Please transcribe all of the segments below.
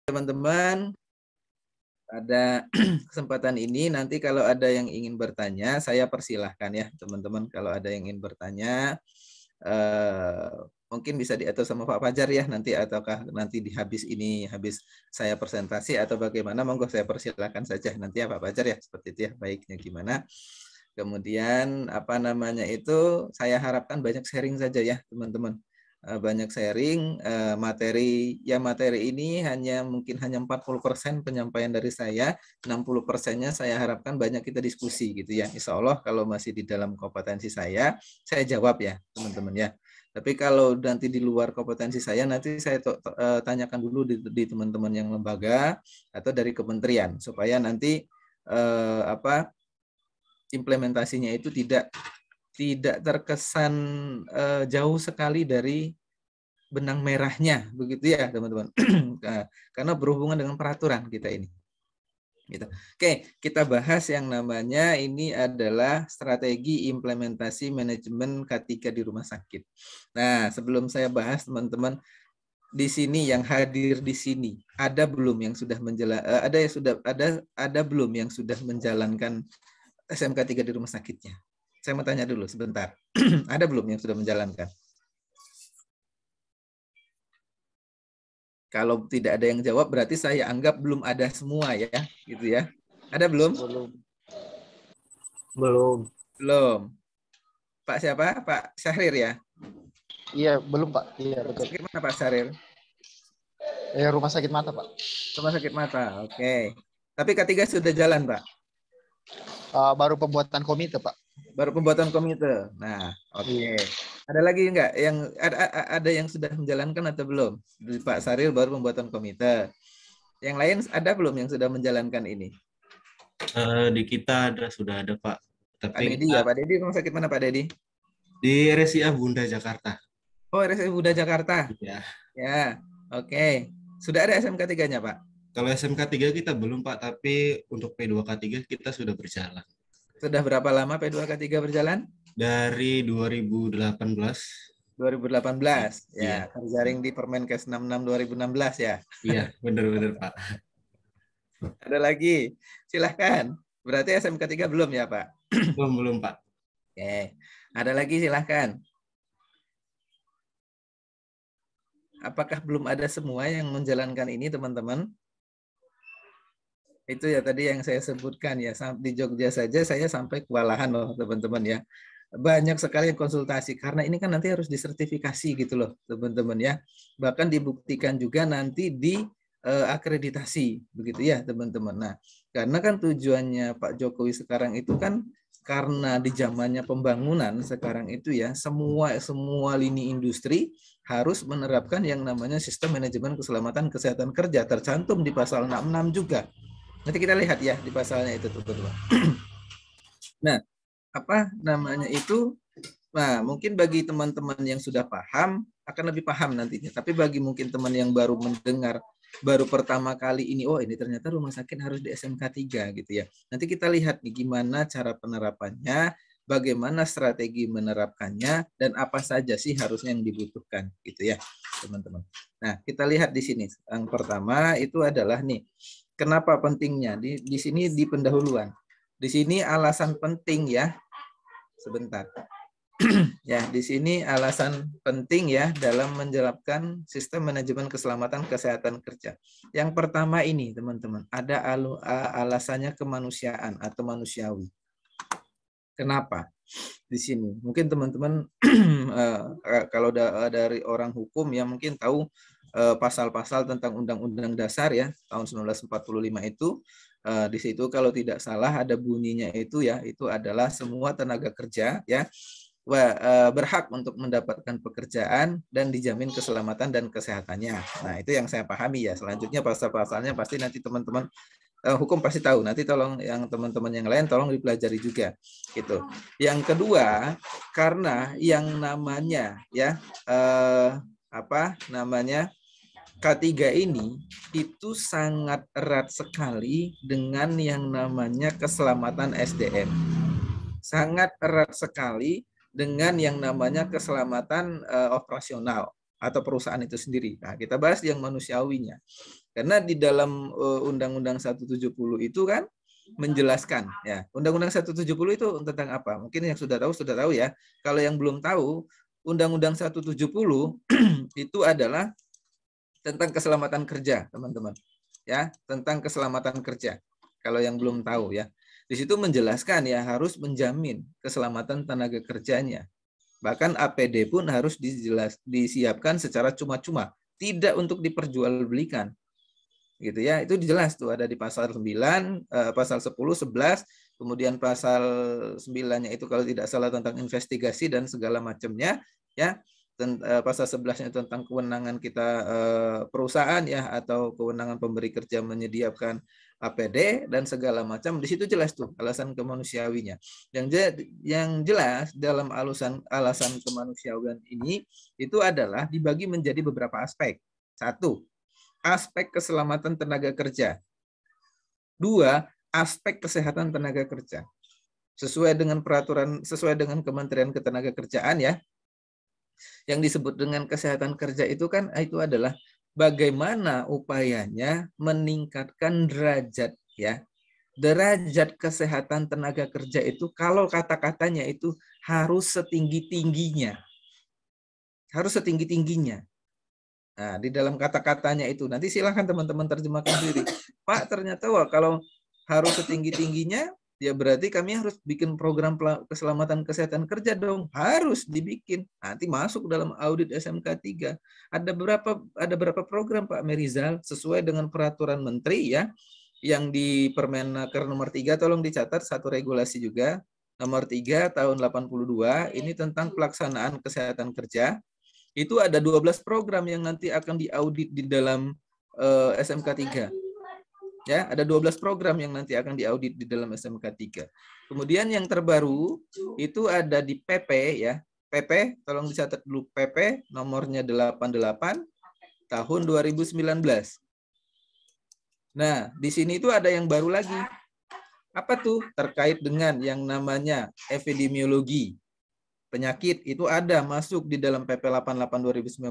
teman-teman, pada kesempatan ini nanti kalau ada yang ingin bertanya, saya persilahkan ya teman-teman. Kalau ada yang ingin bertanya, mungkin bisa diatur sama Pak Fajar ya nanti, ataukah nanti di habis saya presentasi atau bagaimana, monggo saya persilahkan saja nanti ya Pak Fajar ya, seperti itu ya, baiknya gimana. Kemudian apa namanya itu, saya harapkan banyak sharing saja ya teman-teman. Banyak sharing materi ini mungkin hanya 40% penyampaian dari saya, 60%-nya saya harapkan banyak kita diskusi gitu ya. Insya Allah kalau masih di dalam kompetensi saya jawab ya teman-teman ya. Tapi kalau nanti di luar kompetensi saya, nanti saya tanyakan dulu di teman-teman yang lembaga atau dari kementerian supaya nanti implementasinya itu tidak terkesan jauh sekali dari benang merahnya, begitu ya teman-teman. Karena berhubungan dengan peraturan kita ini. Gitu. Oke, kita bahas yang namanya ini adalah strategi implementasi manajemen K3 di rumah sakit. Nah, sebelum saya bahas teman-teman, di sini yang hadir di sini ada belum yang sudah ada belum yang sudah menjalankan SMK 3 di rumah sakitnya? Saya mau tanya dulu sebentar. Ada belum yang sudah menjalankan? Kalau tidak ada yang jawab, berarti saya anggap belum ada semua ya, gitu ya. Ada belum? Belum. Pak siapa? Pak Syahrir ya? Iya, belum Pak. Iya, betul. Sakit mana Pak Syahrir? Rumah sakit mata Pak. Rumah sakit mata, oke. Tapi K3 sudah jalan Pak? Baru pembuatan komite Pak. Baru pembuatan komite. Nah, oke. Iya. Ada lagi enggak yang ada yang sudah menjalankan atau belum? Pak Syahrir baru pembuatan komite. Yang lain ada belum yang sudah menjalankan ini? Di kita sudah ada Pak. Tapi Pak Dedi ya, Pak Dedi rumah sakit mana Pak Dedi? Di RSIA Bunda Jakarta. Oh, RSIA Bunda Jakarta. Ya. Ya, oke. Sudah ada SMK 3-nya Pak? Kalau SMK 3 kita belum Pak, tapi untuk P2K3 kita sudah berjalan. Sudah berapa lama P2K3 berjalan? Dari 2018. 2018 ya, Iya. terjaring di Permenkes 66 2016 ya. Iya, benar-benar Pak. Ada lagi, silahkan. Berarti SMK 3 belum ya Pak? Belum Pak. Oke, ada lagi silahkan. Apakah belum ada semua yang menjalankan ini teman-teman? Itu ya tadi yang saya sebutkan ya, di Jogja saja saya sampai kewalahan loh teman-teman ya. Banyak sekali konsultasi karena ini kan nanti harus disertifikasi gitu loh teman-teman ya. Bahkan dibuktikan juga nanti di akreditasi begitu ya teman-teman. Nah, karena kan tujuannya Pak Jokowi sekarang itu kan karena di zamannya pembangunan sekarang itu ya, semua lini industri harus menerapkan yang namanya sistem manajemen keselamatan kesehatan kerja, tercantum di pasal 66 juga. Nanti kita lihat ya di pasalnya itu teman-teman. Nah, apa namanya itu? Nah, mungkin bagi teman-teman yang sudah paham akan lebih paham nantinya. Tapi bagi mungkin teman yang baru mendengar, baru pertama kali ini, oh ini ternyata rumah sakit harus di SMK 3 gitu ya. Nanti kita lihat nih gimana cara penerapannya, bagaimana strategi menerapkannya, dan apa saja sih harusnya yang dibutuhkan gitu ya, teman-teman. Nah, kita lihat di sini. Yang pertama itu adalah nih, kenapa pentingnya? Di sini di pendahuluan. Di sini alasan penting ya. Sebentar. Ya, di sini alasan penting ya dalam menjalankan sistem manajemen keselamatan kesehatan kerja. Yang pertama ini, teman-teman, ada alasannya kemanusiaan atau manusiawi. Kenapa? Di sini. Mungkin teman-teman kalau dari orang hukum ya mungkin tahu pasal-pasal tentang Undang-Undang Dasar ya tahun 1945 itu. Di situ kalau tidak salah ada bunyinya itu ya, itu adalah semua tenaga kerja ya berhak untuk mendapatkan pekerjaan dan dijamin keselamatan dan kesehatannya. Nah, itu yang saya pahami ya. Selanjutnya pasal-pasalnya pasti nanti teman-teman hukum pasti tahu. Nanti tolong yang teman-teman yang lain tolong dipelajari juga. Gitu. Yang kedua, karena yang namanya ya K3 ini itu sangat erat sekali dengan yang namanya keselamatan SDM. Sangat erat sekali dengan yang namanya keselamatan operasional atau perusahaan itu sendiri. Nah, kita bahas yang manusiawinya. Karena di dalam Undang-Undang 170 itu kan menjelaskan ya. Undang-Undang 170 itu tentang apa? Mungkin yang sudah tahu ya. Kalau yang belum tahu, Undang-Undang 170 itu adalah tentang keselamatan kerja, teman-teman. Ya, tentang keselamatan kerja. Kalau yang belum tahu ya. Di situ menjelaskan ya harus menjamin keselamatan tenaga kerjanya. Bahkan APD pun harus disiapkan secara cuma-cuma, tidak untuk diperjualbelikan. Gitu ya. Itu jelas tuh ada di pasal 9, pasal 10, 11, kemudian pasal 9-nya itu kalau tidak salah tentang investigasi dan segala macamnya ya. Pasal 11-nya tentang kewenangan kita perusahaan ya atau kewenangan pemberi kerja menyediakan APD dan segala macam. Di situ jelas tuh alasan kemanusiawinya. Yang jelas dalam alasan kemanusiawian ini itu adalah dibagi menjadi beberapa aspek. 1, aspek keselamatan tenaga kerja. 2, aspek kesehatan tenaga kerja. Sesuai dengan peraturan, sesuai dengan Kementerian Ketenagakerjaan ya. Yang disebut dengan kesehatan kerja itu kan itu adalah bagaimana upayanya meningkatkan derajat ya. Derajat kesehatan tenaga kerja itu kalau kata-katanya itu harus setinggi-tingginya. Harus setinggi-tingginya. Nah, di dalam kata-katanya itu nanti silahkan teman-teman terjemahkan sendiri. Pak, ternyata kalau harus setinggi-tingginya ya berarti kami harus bikin program keselamatan kesehatan kerja dong. Harus dibikin. Nanti masuk dalam audit SMK 3. Ada berapa program Pak Merizal sesuai dengan peraturan menteri ya. Yang di Permenaker nomor 3 tolong dicatat satu regulasi juga. Nomor 3 tahun 82 ini tentang pelaksanaan kesehatan kerja. Itu ada 12 program yang nanti akan diaudit di dalam SMK 3. Ya, ada 12 program yang nanti akan diaudit di dalam SMK 3. Kemudian yang terbaru itu ada di PP ya. PP, tolong dicatat dulu PP nomornya 88 tahun 2019. Nah, di sini itu ada yang baru lagi. Apa tuh? Terkait dengan yang namanya epidemiologi. Penyakit itu ada masuk di dalam PP 88 2019.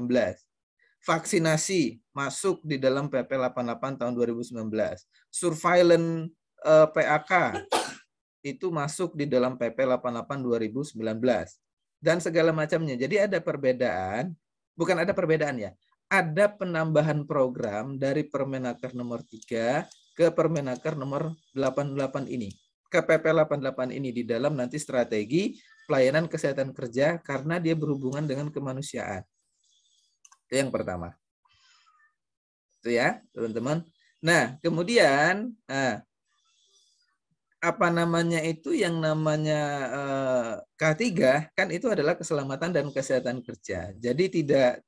Vaksinasi masuk di dalam PP 88 tahun 2019. Surveillance PAK itu masuk di dalam PP 88 2019 dan segala macamnya. Jadi ada perbedaan, bukan ada perbedaan ya. Ada penambahan program dari Permenaker nomor 3 ke Permenaker nomor 88 ini. Ke PP 88 ini di dalam nanti strategi pelayanan kesehatan kerja karena dia berhubungan dengan kemanusiaan. Itu yang pertama. Itu ya, teman-teman. Nah, kemudian apa namanya itu yang namanya K3 kan itu adalah keselamatan dan kesehatan kerja. Jadi tidak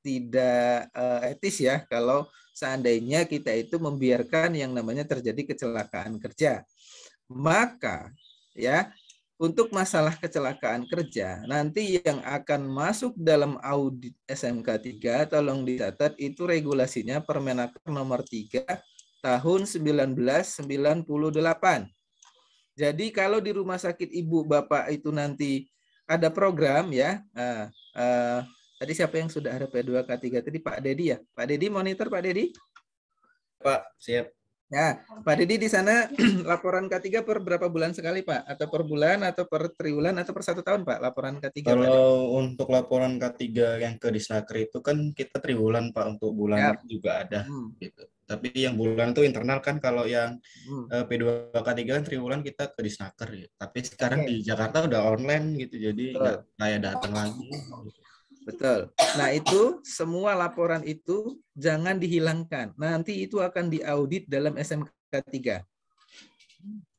etis ya kalau seandainya kita itu membiarkan yang namanya terjadi kecelakaan kerja. Maka ya untuk masalah kecelakaan kerja, nanti yang akan masuk dalam audit SMK 3, tolong dicatat, itu regulasinya Permenaker nomor 3 tahun 1998. Jadi kalau di rumah sakit ibu bapak itu nanti ada program ya, tadi siapa yang sudah ada P2K3 tadi? Pak Dedi ya? Pak Dedi monitor Pak Dedi? Pak, siap. Ya, Pak Dedi di sana laporan K3 per berapa bulan sekali Pak? Atau per bulan, atau per triwulan, atau per 1 tahun Pak? Laporan K3 Kalau Pak? untuk laporan K3 yang ke Disnaker itu kan kita triwulan Pak, untuk bulan Ya. juga ada. Gitu. Tapi yang bulan itu internal kan, kalau yang P2K3 kan triwulan kita ke Disnaker. Gitu. Tapi sekarang di Jakarta udah online gitu, jadi nggak kayak datang lagi. Gitu. Betul. Nah itu semua laporan itu jangan dihilangkan. Nanti itu akan diaudit dalam SMK 3.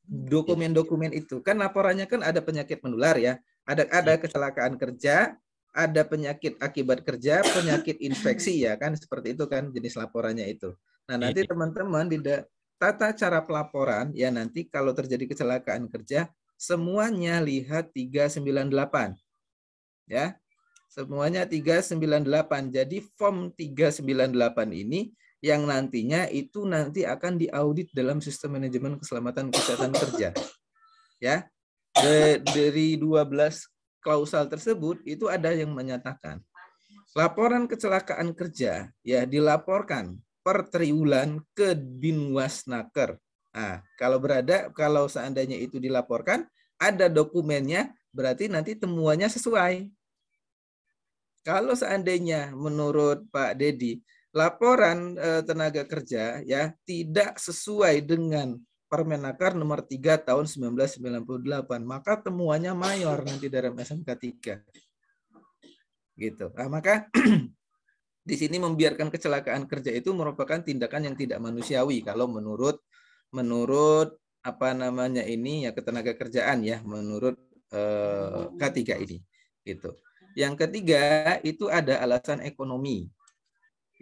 Dokumen-dokumen itu kan laporannya kan ada penyakit menular ya, ada kecelakaan kerja, ada penyakit akibat kerja, penyakit infeksi ya kan, seperti itu kan jenis laporannya itu. Nah nanti teman-teman di tata cara pelaporan ya, nanti kalau terjadi kecelakaan kerja semuanya lihat 398 ya. Semuanya 398. Jadi form 398 ini yang nantinya itu nanti akan diaudit dalam sistem manajemen keselamatan kesehatan kerja. Ya. Dari 12 klausal tersebut itu ada yang menyatakan laporan kecelakaan kerja ya dilaporkan per triwulan ke Binwasnaker. Nah, kalau seandainya itu dilaporkan, ada dokumennya, berarti nanti temuannya sesuai. Kalau seandainya menurut Pak Dedi, laporan tenaga kerja ya tidak sesuai dengan Permenaker nomor 3 tahun 1998, maka temuannya mayor nanti dalam SMK 3. Gitu. Nah, maka di sini membiarkan kecelakaan kerja itu merupakan tindakan yang tidak manusiawi kalau menurut apa namanya ini ya ketenaga kerjaan ya, menurut K3 ini. Gitu. Yang ketiga itu ada alasan ekonomi.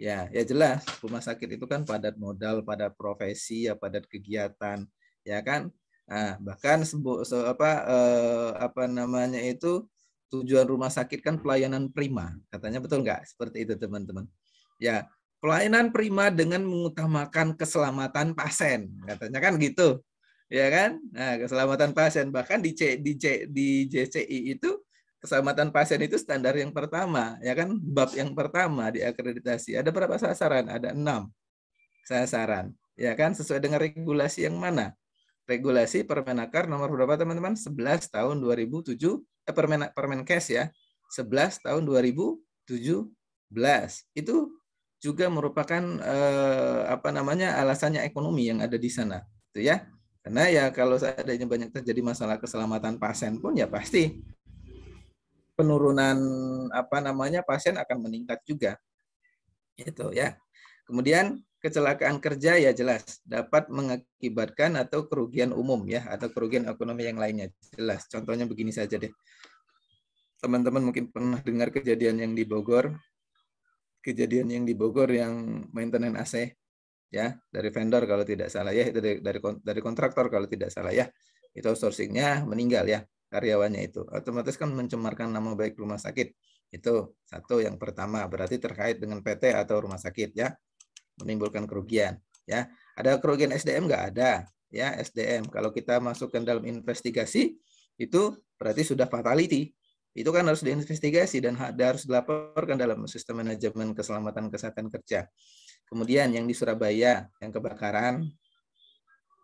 Ya jelas rumah sakit itu kan padat modal, padat profesi, ya padat kegiatan, ya kan. Nah, bahkan apa namanya itu tujuan rumah sakit kan pelayanan prima, katanya, betul nggak? Seperti itu teman-teman. Ya, pelayanan prima dengan mengutamakan keselamatan pasien, katanya kan gitu, ya kan. Nah, keselamatan pasien bahkan di JCI itu keselamatan pasien itu standar yang pertama, ya kan, bab yang pertama di akreditasi. Ada berapa sasaran? Ada 6 sasaran, ya kan, sesuai dengan regulasi yang mana? Regulasi Permenaker nomor berapa teman-teman? 11 tahun 2007, Permenkes ya, 11 tahun 2017. Itu juga merupakan apa namanya alasannya ekonomi yang ada di sana, itu ya. Karena ya kalau seandainya banyak terjadi masalah keselamatan pasien pun ya pasti penurunan apa namanya pasien akan meningkat juga, itu ya. Kemudian kecelakaan kerja ya jelas dapat mengakibatkan atau kerugian umum ya, atau kerugian ekonomi yang lainnya, jelas. Contohnya begini saja deh, teman-teman mungkin pernah dengar kejadian yang di Bogor, yang maintenance AC ya, dari vendor kalau tidak salah ya, itu dari kontraktor kalau tidak salah ya, itu outsourcingnya meninggal ya karyawannya, itu otomatis kan mencemarkan nama baik rumah sakit. Itu satu, yang pertama, berarti terkait dengan PT atau rumah sakit ya, menimbulkan kerugian ya. Ada kerugian SDM nggak? Ada ya. SDM kalau kita masukkan dalam investigasi itu berarti sudah fatality, itu kan harus diinvestigasi dan harus dilaporkan dalam sistem manajemen keselamatan kesehatan kerja. Kemudian yang di Surabaya yang kebakaran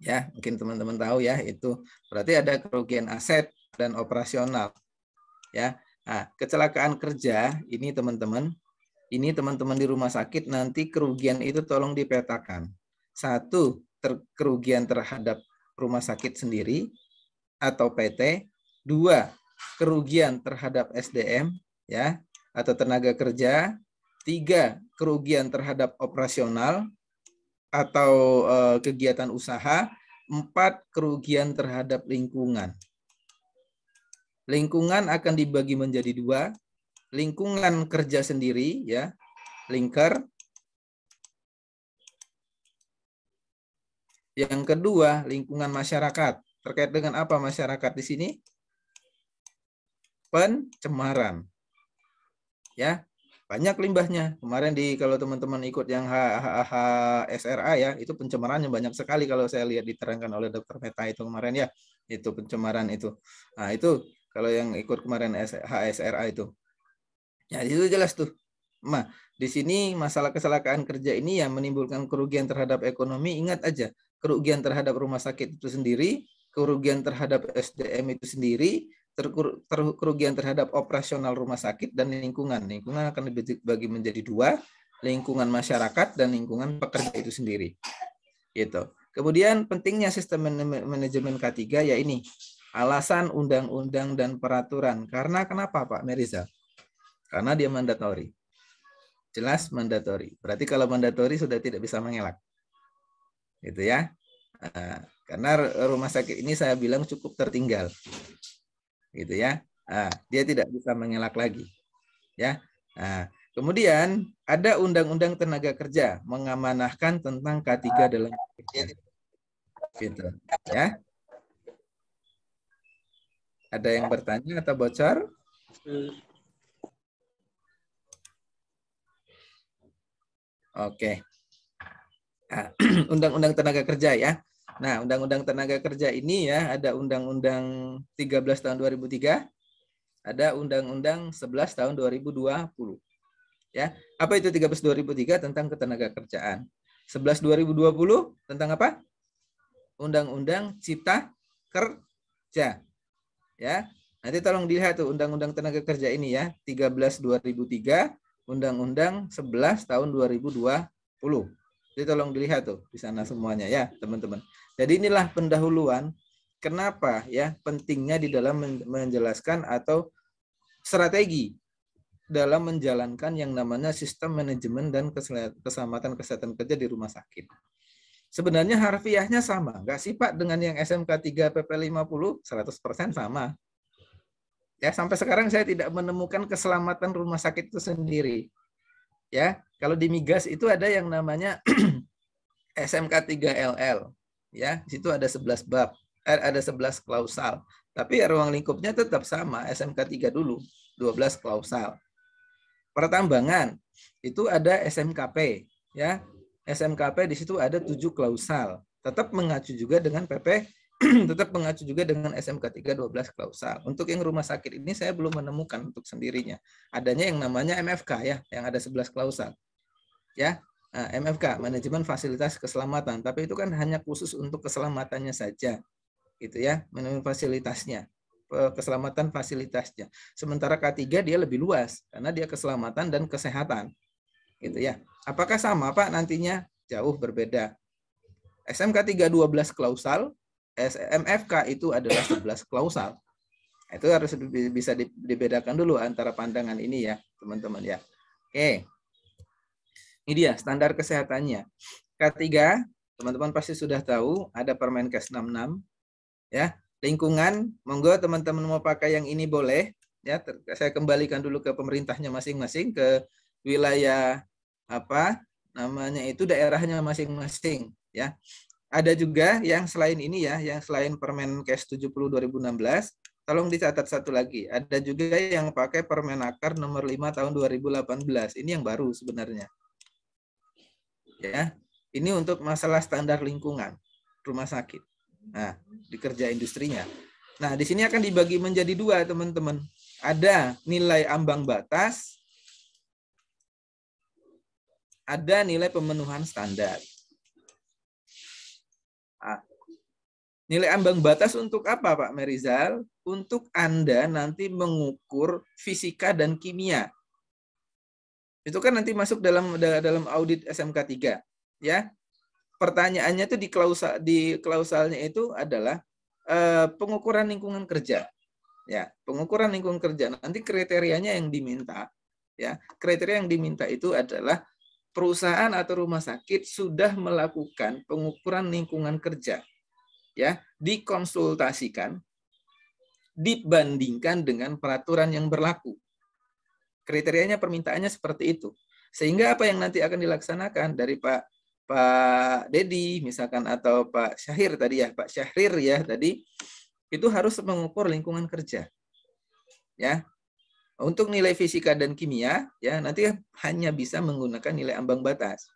ya, mungkin teman-teman tahu ya, itu berarti ada kerugian aset dan operasional ya. Nah, kecelakaan kerja ini teman-teman di rumah sakit nanti kerugian itu tolong dipetakan. Satu, kerugian terhadap rumah sakit sendiri atau PT. Dua, kerugian terhadap SDM ya atau tenaga kerja. Tiga, kerugian terhadap operasional atau kegiatan usaha. Empat, kerugian terhadap lingkungan. Lingkungan akan dibagi menjadi dua. Lingkungan kerja sendiri ya, linker. Yang kedua, lingkungan masyarakat. Terkait dengan apa masyarakat di sini? Pencemaran. Ya, banyak limbahnya. Kemarin kalau teman-teman ikut yang HSRA ya, itu pencemarannya banyak sekali kalau saya lihat diterangkan oleh Dr. Meta itu kemarin ya. Itu pencemaran itu. Nah, itu kalau yang ikut kemarin HSRA itu. Ya, itu jelas tuh. Nah, di sini masalah kecelakaan kerja ini yang menimbulkan kerugian terhadap ekonomi. Ingat aja, kerugian terhadap rumah sakit itu sendiri, kerugian terhadap SDM itu sendiri, kerugian terhadap operasional rumah sakit dan lingkungan. Lingkungan akan dibagi menjadi dua, lingkungan masyarakat dan lingkungan pekerja itu sendiri. Gitu. Kemudian pentingnya sistem manajemen K3 ya ini, alasan undang-undang dan peraturan. Karena kenapa Pak Meriza? Karena dia mandatori. Jelas mandatori. Berarti kalau mandatori sudah tidak bisa mengelak. Gitu ya. Nah, karena rumah sakit ini saya bilang cukup tertinggal. Gitu ya. Nah, dia tidak bisa mengelak lagi. Ya. Nah, kemudian ada undang-undang tenaga kerja mengamanahkan tentang K3 dalam kerja. Gitu. Ya. Ada yang bertanya atau bocor? Oke. Nah, Undang-Undang Tenaga Kerja ya. Nah, Undang-Undang Tenaga Kerja ini ya ada Undang-Undang 13 tahun 2003, ada Undang-Undang 11 tahun 2020. Ya. Apa itu 13 2003 tentang ketenaga kerjaan? 11 2020 tentang apa? Undang-Undang Cipta Kerja. Ya. Nanti tolong dilihat tuh Undang-Undang Tenaga Kerja ini ya, 13 2003, Undang-Undang 11 tahun 2020. Jadi tolong dilihat tuh di sana semuanya ya, teman-teman. Jadi inilah pendahuluan kenapa ya pentingnya di dalam menjelaskan atau strategi dalam menjalankan yang namanya sistem manajemen dan keselamatan kesehatan kerja di rumah sakit. Sebenarnya harfiahnya sama, nggak sih Pak dengan yang SMK 3 PP 50? 100% sama. Ya, sampai sekarang saya tidak menemukan keselamatan rumah sakit itu sendiri. Ya, kalau di migas itu ada yang namanya SMK 3LL. Ya, di situ ada 11 bab, ada 11 klausal. Tapi ruang lingkupnya tetap sama, SMK 3 dulu, 12 klausal. Pertambangan itu ada SMKP, ya. SMKP di situ ada 7 klausal. Tetap mengacu juga dengan PP, tetap mengacu juga dengan SMK 3 12 klausal. Untuk yang rumah sakit ini saya belum menemukan untuk sendirinya. Adanya yang namanya MFK ya, yang ada 11 klausal. Ya. Nah, MFK, manajemen fasilitas keselamatan, tapi itu kan hanya khusus untuk keselamatannya saja. Gitu ya, manajemen fasilitasnya. Keselamatan fasilitasnya. Sementara K3 dia lebih luas karena dia keselamatan dan kesehatan. Gitu ya. Apakah sama Pak nantinya? Jauh berbeda. SMK 3 12 klausal, MFK itu adalah 11 klausal. Itu harus bisa dibedakan dulu antara pandangan ini ya, teman-teman ya. Oke. Ini dia standar kesehatannya. K3, teman-teman pasti sudah tahu ada Permenkes 66 ya. Lingkungan, monggo teman-teman mau pakai yang ini boleh ya. Saya kembalikan dulu ke pemerintahnya masing-masing, ke wilayah apa namanya itu daerahnya masing-masing ya. Ada juga yang selain ini ya, yang selain Permenkes 70 2016, tolong dicatat satu lagi. Ada juga yang pakai Permenaker nomor 5 tahun 2018. Ini yang baru sebenarnya. Ya. Ini untuk masalah standar lingkungan rumah sakit. Nah, di kerja industrinya. Nah, di sini akan dibagi menjadi dua, teman-teman. Ada nilai ambang batas, ada nilai pemenuhan standar. Nah, nilai ambang batas untuk apa, Pak Merizal? Untuk Anda nanti mengukur fisika dan kimia. Itu kan nanti masuk dalam audit SMK 3, ya. Pertanyaannya itu di klausalnya itu adalah pengukuran lingkungan kerja. Ya, pengukuran lingkungan kerja. Nanti kriterianya yang diminta, ya. Kriteria yang diminta itu adalah perusahaan atau rumah sakit sudah melakukan pengukuran lingkungan kerja, ya, dikonsultasikan, dibandingkan dengan peraturan yang berlaku. Kriterianya permintaannya seperti itu. Sehingga apa yang nanti akan dilaksanakan dari Pak Dedi misalkan atau Pak Syahir tadi ya, Pak Syahrir ya tadi, itu harus mengukur lingkungan kerja. Ya. Untuk nilai fisika dan kimia ya nanti hanya bisa menggunakan nilai ambang batas.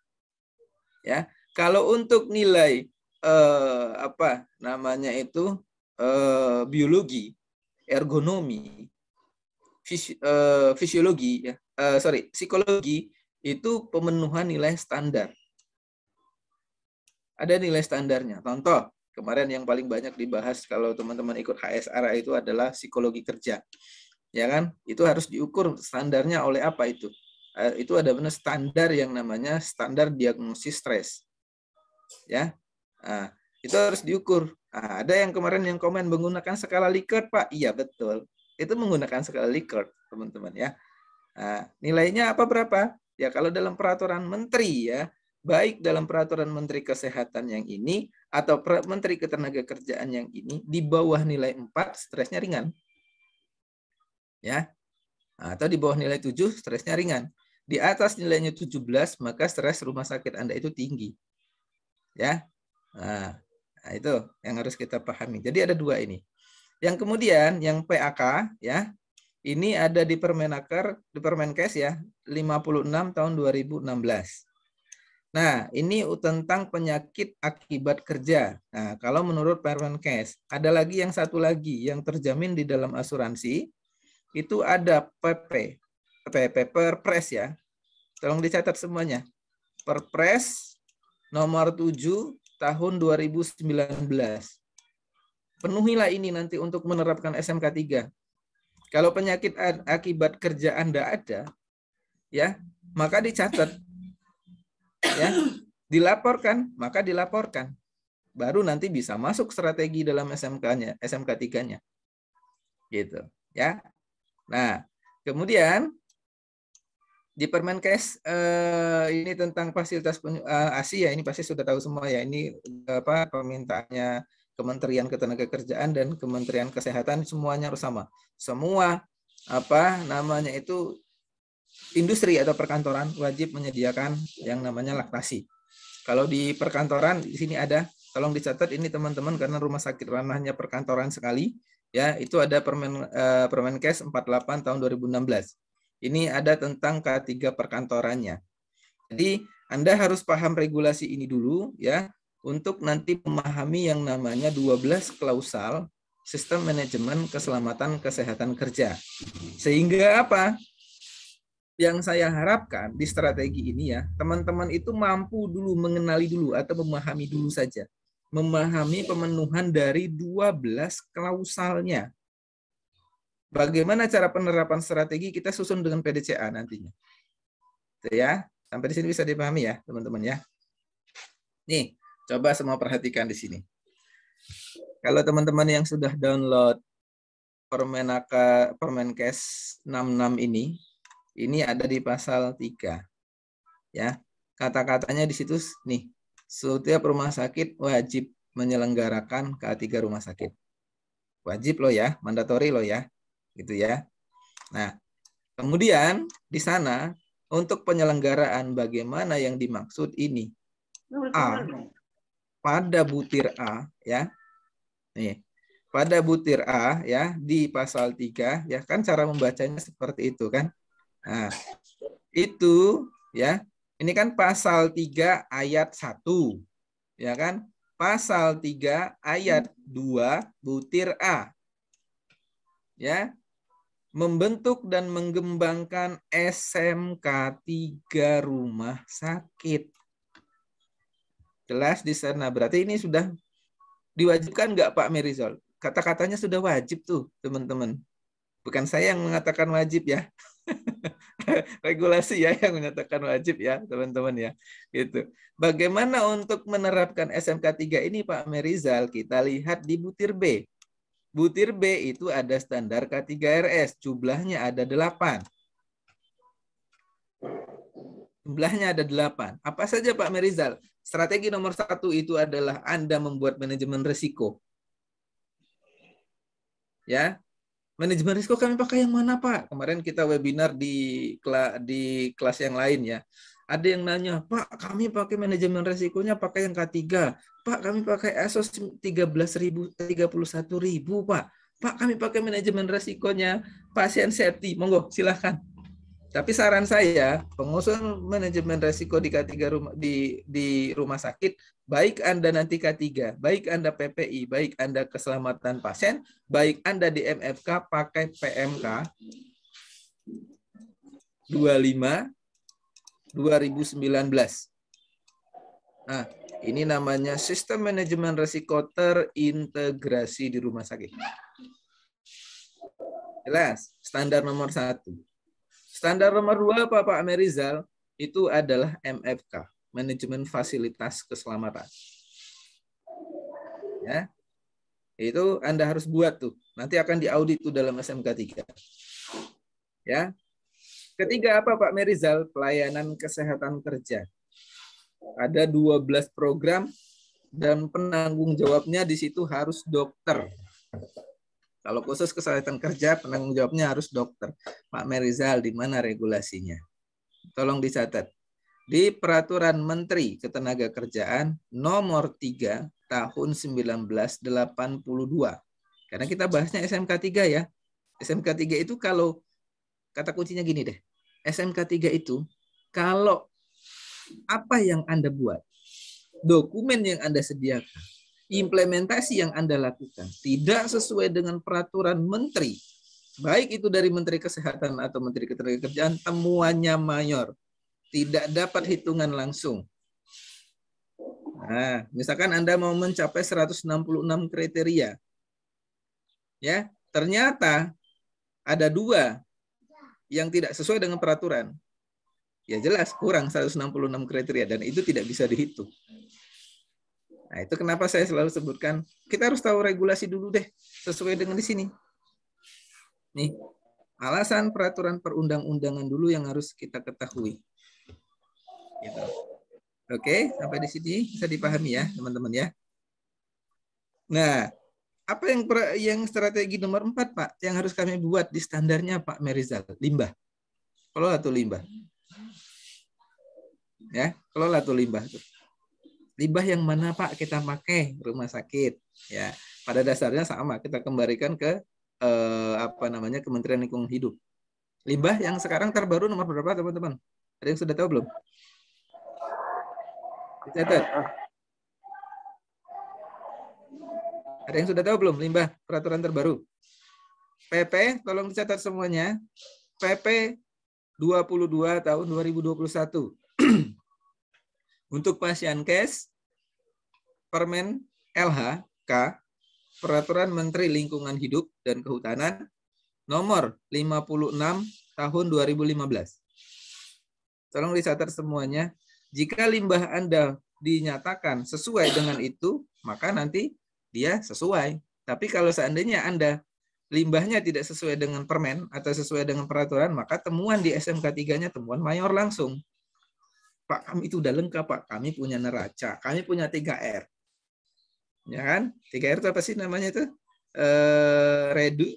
Ya. Kalau untuk nilai apa namanya itu biologi, ergonomi, fisiologi ya, psikologi itu pemenuhan nilai standar. Ada nilai standarnya. Contoh, kemarin yang paling banyak dibahas kalau teman-teman ikut HSR itu adalah psikologi kerja. Ya kan? Itu harus diukur standarnya oleh apa itu? Itu ada benar standar yang namanya standar diagnosis stres. Ya. Nah, itu harus diukur. Nah, ada yang kemarin yang komen menggunakan skala Likert, Pak. Iya, betul. Itu menggunakan skala Likert, teman-teman ya. Nah, nilainya apa berapa? Ya kalau dalam peraturan menteri ya, baik dalam peraturan Menteri Kesehatan yang ini atau Menteri Ketenagakerjaan yang ini, di bawah nilai 4 stresnya ringan. Ya. Atau di bawah nilai 7 stresnya ringan. Di atas nilainya 17 maka stres rumah sakit Anda itu tinggi. Ya. Nah, itu yang harus kita pahami. Jadi ada dua ini. Yang kemudian yang PAK ya, ini ada di Permenaker, di Permenkes ya, 56 tahun 2016. Nah, ini tentang penyakit akibat kerja. Nah, kalau menurut Permenkes, ada lagi yang satu lagi yang terjamin di dalam asuransi, itu ada Perpres ya. Tolong dicatat semuanya. Perpres nomor 7 tahun 2019. Penuhilah ini nanti untuk menerapkan SMK 3. Kalau penyakit akibat kerja Anda ada, ya, maka dicatat. Ya, dilaporkan, maka dilaporkan. Baru nanti bisa masuk strategi dalam SMK-nya, SMK 3-nya. Gitu, ya. Nah, kemudian di Permenkes ini tentang fasilitas ASI ya, ini pasti sudah tahu semua ya. Ini apa permintaannya Kementerian Ketenagakerjaan dan Kementerian Kesehatan, semuanya harus sama. Semua apa namanya itu industri atau perkantoran wajib menyediakan yang namanya laktasi. Kalau di perkantoran di sini ada, tolong dicatat ini teman-teman karena rumah sakit ranahnya perkantoran sekali ya, itu ada Permenkes 48 tahun 2016. Ini ada tentang K3 perkantorannya. Jadi Anda harus paham regulasi ini dulu ya, untuk nanti memahami yang namanya 12 klausal sistem manajemen keselamatan kesehatan kerja. Sehingga apa? Yang saya harapkan di strategi ini ya, teman-teman itu mampu dulu mengenali dulu atau memahami dulu saja. Memahami pemenuhan dari 12 klausalnya. Bagaimana cara penerapan strategi kita susun dengan PDCA nantinya. Ya, sampai di sini bisa dipahami ya, teman-teman ya. Nih, coba semua perhatikan di sini. Kalau teman-teman yang sudah download Permenkes 66 ini ada di pasal 3. Ya. Kata-katanya di situ nih, setiap rumah sakit wajib menyelenggarakan K3 rumah sakit. Wajib loh ya, mandatori loh ya. Gitu ya. Nah, kemudian di sana untuk penyelenggaraan bagaimana yang dimaksud ini. A, pada butir A ya. Nih, pada butir A ya di pasal 3 ya kan cara membacanya seperti itu kan. Nah, itu ya. Ini kan pasal 3 ayat 1. Ya kan? Pasal 3 ayat 2 butir A. Ya. Membentuk dan mengembangkan SMK 3 rumah sakit. Jelas di sana. Berarti ini sudah diwajibkan nggak Pak Merizal? Kata-katanya sudah wajib tuh, teman-teman. Bukan saya yang mengatakan wajib ya. Regulasi ya yang menyatakan wajib ya, teman-teman ya. Gitu. Bagaimana untuk menerapkan SMK 3 ini Pak Merizal? Kita lihat di butir B. Butir B itu ada standar K3RS, jumlahnya ada 8. Jumlahnya ada 8. Apa saja Pak Merizal? Strategi nomor 1 itu adalah Anda membuat manajemen risiko. Ya, manajemen risiko kami pakai yang mana Pak? Kemarin kita webinar di kelas yang lain ya. Ada yang nanya, Pak kami pakai manajemen risikonya pakai yang K3. Pak kami pakai ASOS 31.000 Pak. Pak kami pakai manajemen risikonya pasien safety. Monggo silahkan. Tapi saran saya, pengusul manajemen risiko di K3 di rumah sakit, baik Anda nanti K3, baik Anda PPI, baik Anda keselamatan pasien, baik Anda di MFK pakai PMK 25 2019. Nah, ini namanya sistem manajemen risiko terintegrasi di rumah sakit. Jelas, standar nomor 1. Standar nomor 2 Pak Merizal itu adalah MFK, manajemen fasilitas keselamatan. Ya. Itu Anda harus buat tuh. Nanti akan diaudit tuh dalam SMK 3. Ya. Ketiga apa Pak Merizal? Pelayanan kesehatan kerja. Ada 12 program dan penanggung jawabnya di situ harus dokter. Kalau khusus kesehatan kerja, penanggung jawabnya harus dokter. Pak Merizal, di mana regulasinya? Tolong dicatat. Di Peraturan Menteri Ketenagakerjaan nomor 3 tahun 1982. Karena kita bahasnya SMK 3 ya. SMK 3 itu kalau kata kuncinya gini deh. SMK 3 itu kalau apa yang Anda buat, dokumen yang Anda sediakan, implementasi yang Anda lakukan tidak sesuai dengan peraturan menteri, baik itu dari Menteri Kesehatan atau Menteri Ketenagakerjaan, temuannya mayor, tidak dapat hitungan langsung. Nah, misalkan Anda mau mencapai 166 kriteria. Ya, ternyata ada 2 yang tidak sesuai dengan peraturan. Ya jelas kurang 166 kriteria dan itu tidak bisa dihitung. Nah, itu kenapa saya selalu sebutkan kita harus tahu regulasi dulu deh sesuai dengan di sini. Nih, alasan peraturan perundang-undangan dulu yang harus kita ketahui. Gitu. Oke, sampai di sini bisa dipahami ya, teman-teman ya. Nah, apa yang strategi nomor 4, Pak, yang harus kami buat di standarnya, Pak Merizal? Limbah. Kelola tuh limbah. Ya, kelola tuh limbah tuh. Limbah yang mana, Pak, kita pakai rumah sakit? Ya, pada dasarnya sama, kita kembalikan ke Kementerian Lingkungan Hidup. Limbah yang sekarang terbaru nomor berapa, teman-teman? Ada yang sudah tahu belum? Dicatat. Ada yang sudah tahu belum limbah peraturan terbaru? PP, tolong dicatat semuanya. PP 22 tahun 2021. Untuk pasien kes, Permen LHK, Peraturan Menteri Lingkungan Hidup dan Kehutanan, nomor 56 tahun 2015. Tolong dicatat semuanya. Jika limbah Anda dinyatakan sesuai dengan itu, maka nanti dia sesuai. Tapi kalau seandainya Anda limbahnya tidak sesuai dengan permen atau sesuai dengan peraturan, maka temuan di SMK 3-nya temuan mayor langsung. Pak, kami itu udah lengkap, Pak. Kami punya neraca, kami punya 3R. Ya kan? 3R itu apa sih namanya itu?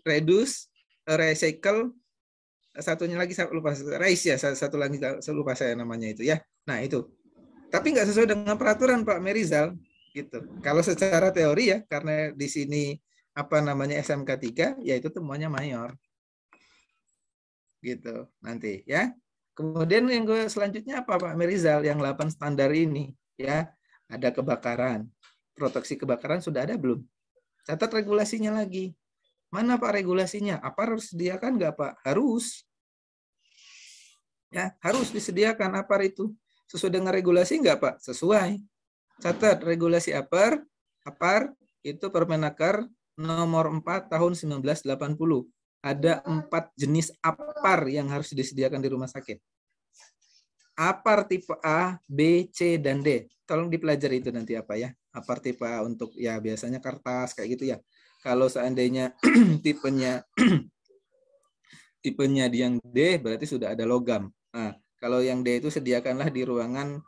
Reduce, recycle, satunya lagi saya lupa, raise ya, satu lagi saya lupa saya namanya itu ya. Nah, itu. Tapi nggak sesuai dengan peraturan, Pak Merizal, gitu. Kalau secara teori ya, karena di sini SMK 3, yaitu temuannya mayor. Gitu. Nanti ya. Kemudian yang selanjutnya apa, Pak Merizal? Yang 8 standar ini ya, ada kebakaran. Proteksi kebakaran sudah ada belum? Catat regulasinya lagi. Mana, Pak, regulasinya? Apa harus disediakan nggak, Pak? Harus. Ya, harus disediakan apa itu? Sesuai dengan regulasi nggak, Pak? Sesuai. Catat regulasi APAR itu Permenaker nomor 4 tahun 1980. Ada 4 jenis APAR yang harus disediakan di rumah sakit. APAR tipe A, B, C, dan D. Tolong dipelajari itu nanti apa ya. APAR tipe A untuk ya biasanya kertas kayak gitu ya. Kalau seandainya tipenya yang D berarti sudah ada logam. Nah, kalau yang D itu sediakanlah di ruangan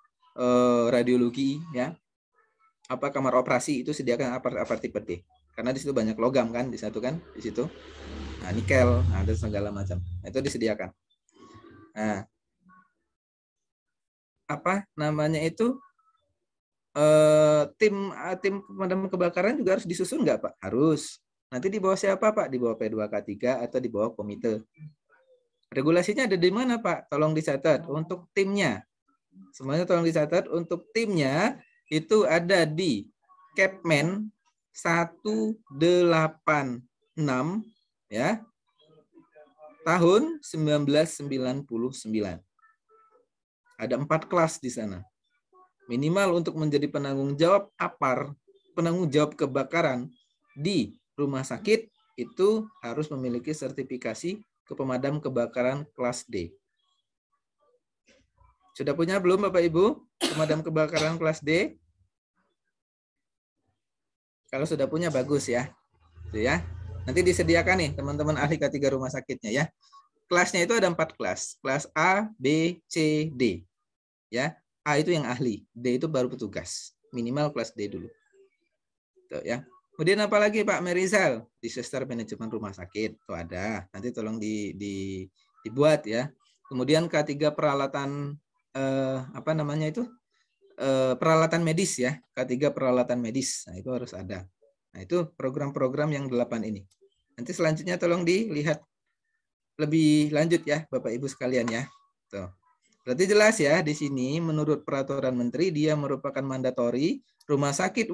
radiologi ya. Kamar operasi itu sediakan APAR tipe D. Karena di situ banyak logam kan, di situ. Nah, nikel, ada segala macam. Nah, itu disediakan. Nah, tim pemadam kebakaran juga harus disusun nggak, Pak? Harus. Nanti di bawah siapa, Pak? Di bawah P2K3 atau di bawah komite. Regulasinya ada di mana, Pak? Tolong dicatat. Untuk timnya. Semuanya tolong dicatat. Untuk timnya itu ada di Kepmen 186 ya. Tahun 1999. Ada 4 kelas di sana. Minimal untuk menjadi penanggung jawab APAR, penanggung jawab kebakaran di rumah sakit itu harus memiliki sertifikasi pemadam kebakaran kelas D. Sudah punya belum, Bapak Ibu, pemadam kebakaran kelas D? Kalau sudah punya bagus ya. Itu ya. Nanti disediakan nih teman-teman ahli K3 rumah sakitnya ya. Kelasnya itu ada 4 kelas. Kelas A, B, C, D. Ya. A itu yang ahli, D itu baru petugas. Minimal kelas D dulu. Tuh, ya. Kemudian apa lagi, Pak Merizal? Disaster manajemen rumah sakit. Tuh ada. Nanti tolong dibuat ya. Kemudian K3 peralatan peralatan medis ya. K3 peralatan medis. Nah, itu harus ada. Nah, itu program-program yang 8 ini. Nanti selanjutnya tolong dilihat lebih lanjut ya, Bapak Ibu sekalian ya. Tuh. Berarti jelas ya di sini menurut peraturan menteri dia merupakan mandatori, rumah sakit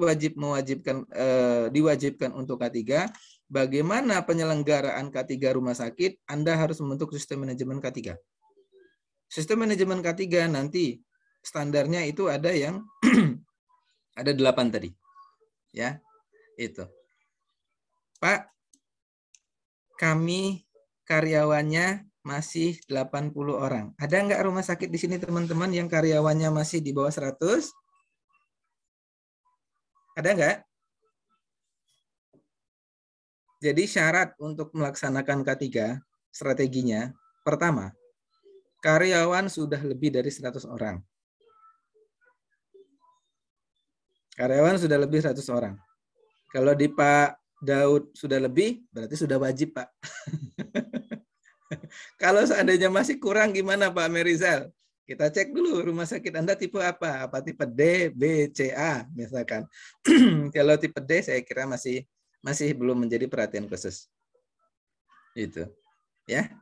diwajibkan untuk K3. Bagaimana penyelenggaraan K3 rumah sakit? Anda harus membentuk sistem manajemen K3. Sistem manajemen K3 nanti standarnya itu ada yang Ada 8 tadi. Ya, itu. Pak, kami karyawannya masih 80 orang. Ada nggak rumah sakit di sini teman-teman yang karyawannya masih di bawah 100? Ada nggak? Jadi syarat untuk melaksanakan K3 strateginya, pertama, karyawan sudah lebih dari 100 orang. Karyawan sudah lebih 100 orang. Kalau di Pak Daud sudah lebih, berarti sudah wajib, Pak. Kalau seandainya masih kurang gimana Pak Merizal? Kita cek dulu rumah sakit Anda tipe apa? Apa tipe D, B, C, A misalkan. Kalau tipe D saya kira masih belum menjadi perhatian khusus. Itu. Ya.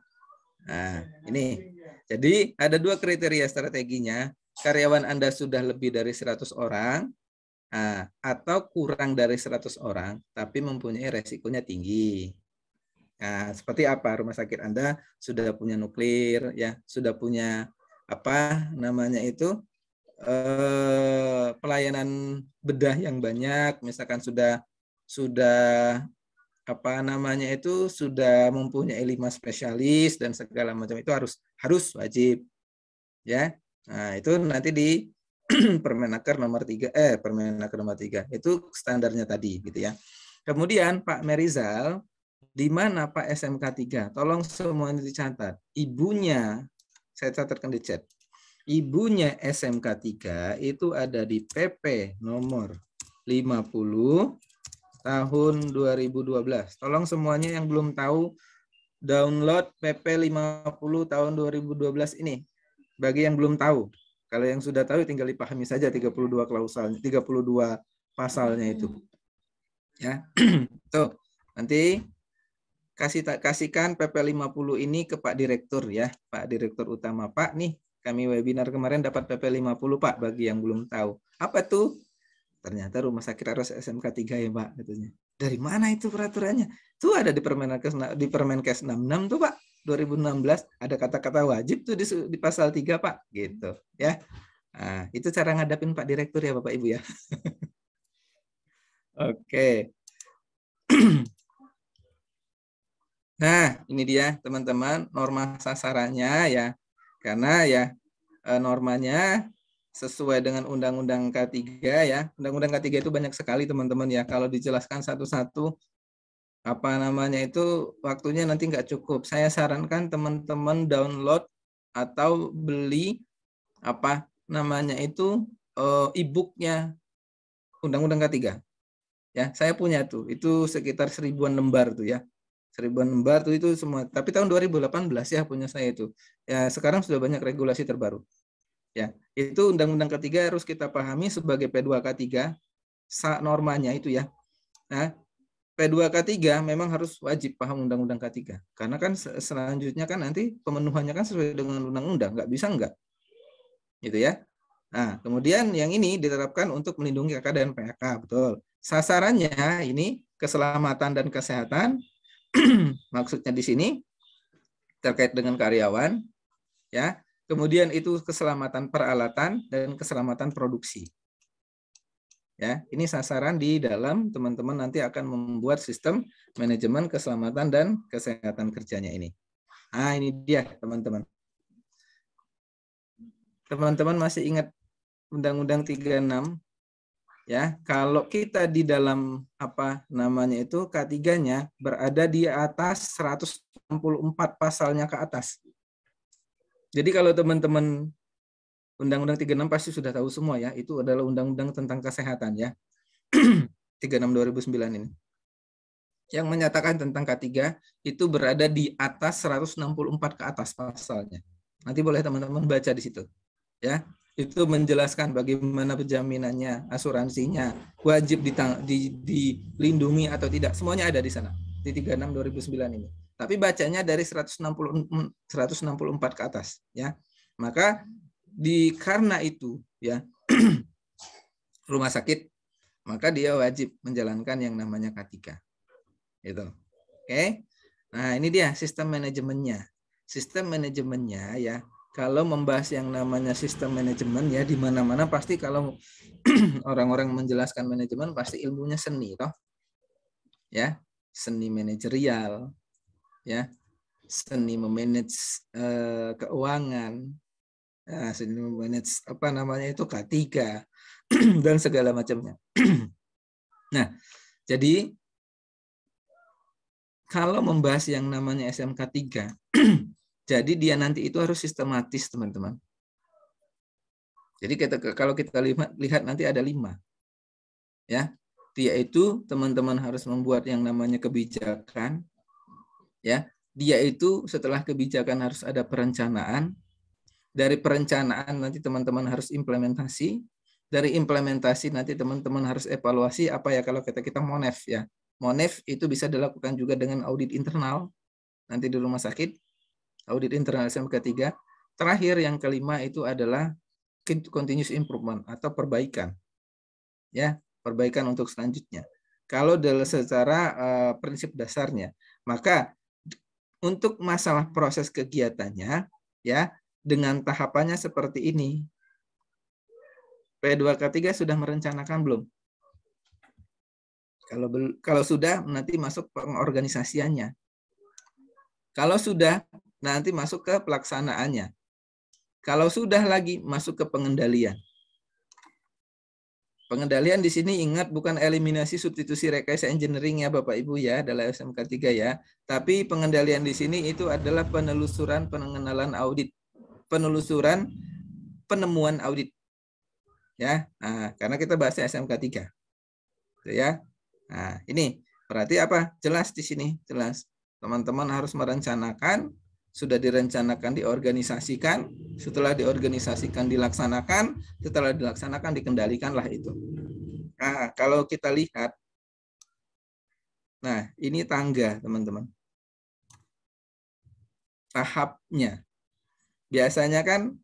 Nah, ini. Jadi ada 2 kriteria strateginya. Karyawan Anda sudah lebih dari 100 orang atau kurang dari 100 orang tapi mempunyai resikonya tinggi. Nah, seperti apa rumah sakit Anda sudah punya nuklir, ya, sudah punya apa namanya itu pelayanan bedah yang banyak, misalkan sudah apa namanya itu sudah mempunyai 5 spesialis dan segala macam itu harus wajib, ya. Nah, itu nanti di Permenaker nomor 3 Permenaker nomor 3 itu standarnya tadi, gitu ya. Kemudian Pak Merizal, di mana Pak SMK 3? Tolong semuanya dicatat. Ibunya, saya catatkan di chat. Ibunya SMK 3 itu ada di PP nomor 50 tahun 2012. Tolong semuanya yang belum tahu download PP 50 tahun 2012 ini. Bagi yang belum tahu. Kalau yang sudah tahu tinggal dipahami saja 32 klausalnya, 32 pasalnya itu. Ya. Tuh, nanti kasihkan PP 50 ini ke Pak Direktur ya, Pak Direktur Utama. Pak, nih kami webinar kemarin dapat PP 50 Pak, bagi yang belum tahu. Apa tuh? Ternyata rumah sakit harus SMK 3 ya Pak, katanya. Dari mana itu peraturannya? Tuh ada di Permenkes 66 tuh Pak, 2016 ada kata-kata wajib tuh di pasal 3 Pak, gitu ya. Nah, itu cara ngadapin Pak Direktur ya Bapak Ibu ya. Oke. Nah, ini dia teman-teman norma sasarannya ya. Karena ya normanya sesuai dengan Undang-Undang K3 ya. Undang-Undang K3 itu banyak sekali teman-teman ya. Kalau dijelaskan satu-satu apa namanya itu waktunya nanti nggak cukup. Saya sarankan teman-teman download atau beli apa namanya itu e-booknya Undang-Undang K3. Ya, saya punya tuh. Itu sekitar 1000-an lembar tuh ya. 1000-an lembar tuh itu semua. Tapi tahun 2018 ya punya saya itu. Ya, sekarang sudah banyak regulasi terbaru. Ya, itu Undang-Undang K3 harus kita pahami sebagai P2K3 normanya itu ya. Nah, P2K3 memang harus wajib paham Undang-Undang K3. Karena kan selanjutnya kan nanti pemenuhannya kan sesuai dengan undang-undang, nggak bisa enggak. Gitu ya. Nah, kemudian yang ini diterapkan untuk melindungi KK dan PHK, betul. Sasarannya ini keselamatan dan kesehatan. Maksudnya di sini terkait dengan karyawan, ya. Kemudian itu keselamatan peralatan dan keselamatan produksi. Ya, ini sasaran di dalam teman-teman nanti akan membuat sistem manajemen keselamatan dan kesehatan kerjanya ini. Nah, ini dia teman-teman. Teman-teman masih ingat Undang-Undang 36? Ya, kalau kita di dalam apa namanya itu K3-nya berada di atas 164 pasalnya ke atas. Jadi kalau teman-teman Undang-Undang 36 pasti sudah tahu semua ya, itu adalah undang-undang tentang kesehatan ya. 36 2009 ini. Yang menyatakan tentang K3 itu berada di atas 164 ke atas pasalnya. Nanti boleh teman-teman baca di situ. Ya. Itu menjelaskan bagaimana penjaminannya, asuransinya, wajib dilindungi atau tidak, semuanya ada di sana di 36 2009 ini. Tapi bacanya dari 164 ke atas ya. Maka karena itu ya rumah sakit maka dia wajib menjalankan yang namanya K3. Gitu. Oke. Nah, ini dia sistem manajemennya. Sistem manajemennya ya kalau membahas yang namanya sistem manajemen ya, di mana-mana pasti kalau orang-orang menjelaskan manajemen pasti ilmunya seni toh. Ya, seni manajerial, ya, seni memanage keuangan, seni memanage apa namanya itu K3 dan segala macamnya. Nah, jadi kalau membahas yang namanya SMK 3, jadi dia nanti itu harus sistematis, teman-teman. Jadi kalau kita lihat nanti ada 5. Ya. Dia itu teman-teman harus membuat yang namanya kebijakan. Ya. Dia itu setelah kebijakan harus ada perencanaan. Dari perencanaan nanti teman-teman harus implementasi. Dari implementasi nanti teman-teman harus evaluasi apa ya kalau kita monef ya. Monef itu bisa dilakukan juga dengan audit internal nanti di rumah sakit, audit internal SMK 3. Terakhir yang kelima itu adalah continuous improvement atau perbaikan. Ya, perbaikan untuk selanjutnya. Kalau secara prinsip dasarnya, maka untuk masalah proses kegiatannya ya dengan tahapannya seperti ini. P2K3 sudah merencanakan belum? Kalau sudah, nanti masuk pengorganisasiannya. Kalau sudah, nanti masuk ke pelaksanaannya. Kalau sudah lagi, masuk ke pengendalian. Pengendalian di sini ingat bukan eliminasi substitusi rekayasa engineering ya Bapak Ibu ya, adalah SMK 3 ya. Tapi pengendalian di sini itu adalah penelusuran pengenalan audit. Penelusuran penemuan audit. Ya, nah, karena kita bahasnya SMK 3. Ya. Nah, ini berarti apa? Jelas di sini, jelas. Teman-teman harus merencanakan, sudah direncanakan diorganisasikan, setelah diorganisasikan dilaksanakan, setelah dilaksanakan dikendalikanlah itu. Nah, kalau kita lihat, nah ini tangga teman-teman. Tahapnya. Biasanya kan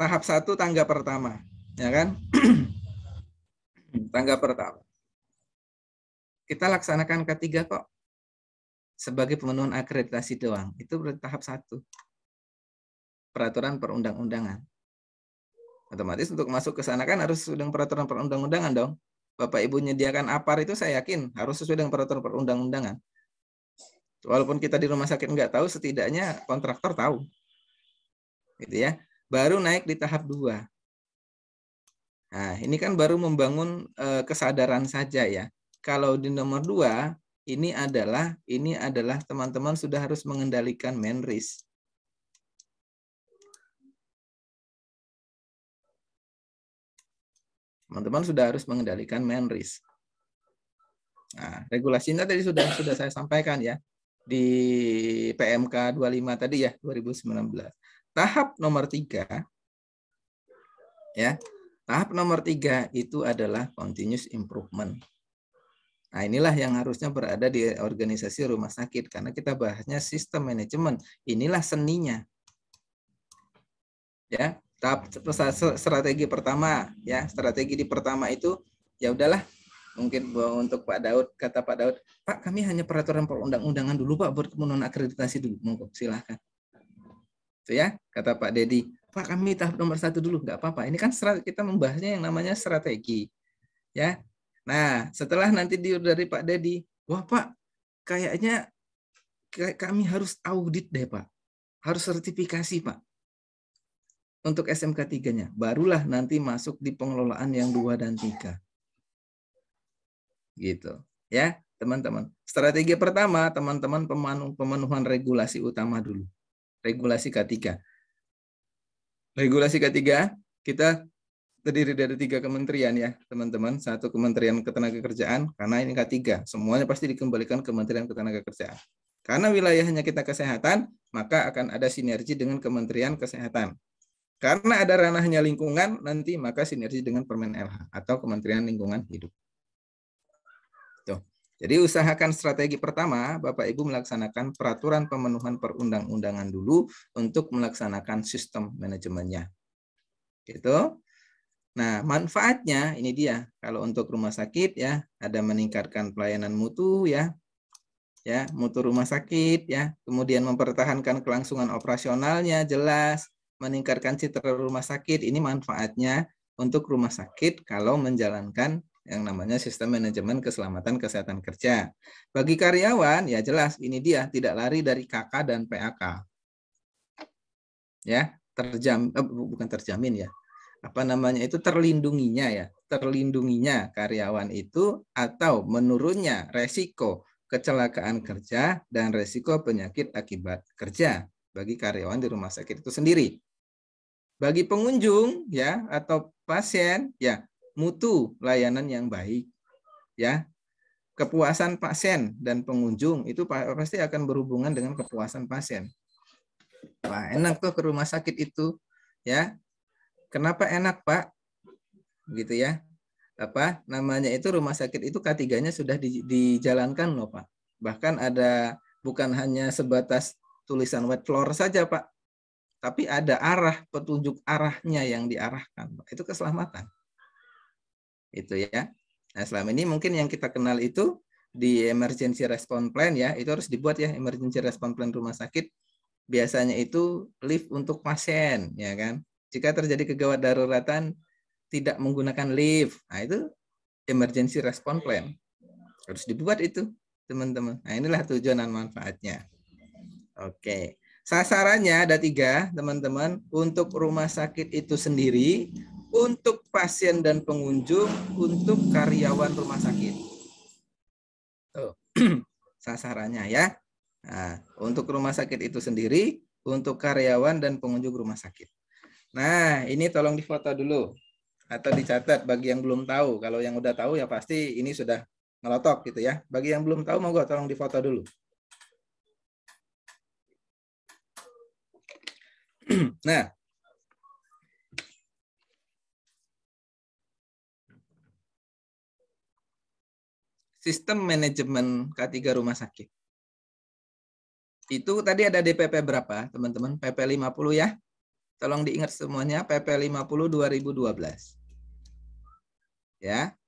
tahap 1 tangga pertama, ya kan? Tangga pertama. Kita laksanakan K3 kok. Sebagai pemenuhan akreditasi doang. Itu berarti tahap 1. Peraturan perundang-undangan. Otomatis untuk masuk ke sana kan harus sesuai dengan peraturan perundang-undangan dong. Bapak Ibu menyediakan APAR itu saya yakin harus sesuai dengan peraturan perundang-undangan. Walaupun kita di rumah sakit nggak tahu, setidaknya kontraktor tahu. Gitu ya. Baru naik di tahap 2. Nah, ini kan baru membangun kesadaran saja ya. Kalau di nomor 2, ini adalah teman-teman sudah harus mengendalikan man-risk. Teman-teman sudah harus mengendalikan man-risk. Nah, regulasinya tadi sudah saya sampaikan ya di PMK 25 tadi ya 2019. Tahap nomor 3 ya. Tahap nomor 3 itu adalah continuous improvement. Nah, inilah yang harusnya berada di organisasi rumah sakit karena kita bahasnya sistem manajemen. Inilah seninya. Ya, tahap strategi pertama ya, strategi di pertama itu ya udahlah. Mungkin untuk Pak Daud, kata Pak Daud, Pak kami hanya peraturan perundang-undangan dulu Pak buat pemenuhan akreditasi dulu. Monggo silahkan. Itu ya, kata Pak Dedi. Pak kami tahap nomor 1 dulu, nggak apa-apa. Ini kan kita membahasnya yang namanya strategi. Ya. Nah, setelah nanti dari Pak Dedi, wah Pak, kayaknya kami harus audit deh Pak. Harus sertifikasi Pak. Untuk SMK 3-nya. Barulah nanti masuk di pengelolaan yang 2 dan 3. Gitu. Ya, teman-teman. Strategi pertama, teman-teman pemenuhan regulasi utama dulu. Regulasi K3. Regulasi K3, kita terdiri dari 3 kementerian ya, teman-teman. 1 Kementerian Ketenagakerjaan, karena ini K3. Semuanya pasti dikembalikan ke Kementerian Ketenagakerjaan. Karena wilayahnya kita kesehatan, maka akan ada sinergi dengan Kementerian Kesehatan. Karena ada ranahnya lingkungan, nanti maka sinergi dengan Permen LH atau Kementerian Lingkungan Hidup. Tuh. Jadi usahakan strategi pertama, Bapak Ibu melaksanakan peraturan pemenuhan perundang-undangan dulu untuk melaksanakan sistem manajemennya. Gitu. Nah, manfaatnya ini dia. Kalau untuk rumah sakit ya, ada meningkatkan pelayanan mutu ya. Ya, mutu rumah sakit ya. Kemudian mempertahankan kelangsungan operasionalnya jelas meningkatkan citra rumah sakit. Ini manfaatnya untuk rumah sakit kalau menjalankan yang namanya sistem manajemen keselamatan kesehatan kerja. Bagi karyawan, ya jelas ini dia tidak lari dari KK dan PAK. Ya, bukan terjamin ya. Apa namanya itu terlindunginya ya. Terlindunginya karyawan itu atau menurunnya resiko kecelakaan kerja dan resiko penyakit akibat kerja bagi karyawan di rumah sakit itu sendiri. Bagi pengunjung ya atau pasien ya mutu layanan yang baik ya. Kepuasan pasien dan pengunjung itu pasti akan berhubungan dengan kepuasan pasien. Wah, enak tuh ke rumah sakit itu ya. Kenapa enak, Pak? Gitu ya. Apa namanya itu rumah sakit itu K3-nya sudah dijalankan loh, Pak. Bahkan ada bukan hanya sebatas tulisan wet floor saja, Pak. Tapi ada petunjuk arahnya yang diarahkan. Itu keselamatan. Itu ya. Nah, selama ini mungkin yang kita kenal itu di emergency response plan ya, itu harus dibuat ya emergency response plan rumah sakit. Biasanya itu lift untuk pasien, ya kan. Jika terjadi kegawat daruratan tidak menggunakan lift, nah itu emergency response plan. Harus dibuat itu, teman-teman. Nah, inilah tujuan dan manfaatnya. Oke. Sasarannya ada 3, teman-teman. Untuk rumah sakit itu sendiri, untuk pasien dan pengunjung, untuk karyawan rumah sakit. Tuh. Sasarannya ya. Nah, untuk rumah sakit itu sendiri, untuk karyawan dan pengunjung rumah sakit. Nah, ini tolong difoto dulu atau dicatat bagi yang belum tahu. Kalau yang udah tahu ya pasti ini sudah ngelotok gitu ya. Bagi yang belum tahu monggo tolong difoto dulu. Nah, sistem manajemen K3 rumah sakit. Itu tadi ada DPP berapa, teman-teman? PP 50 ya. Tolong diingat semuanya, PP 50 2012. Ya.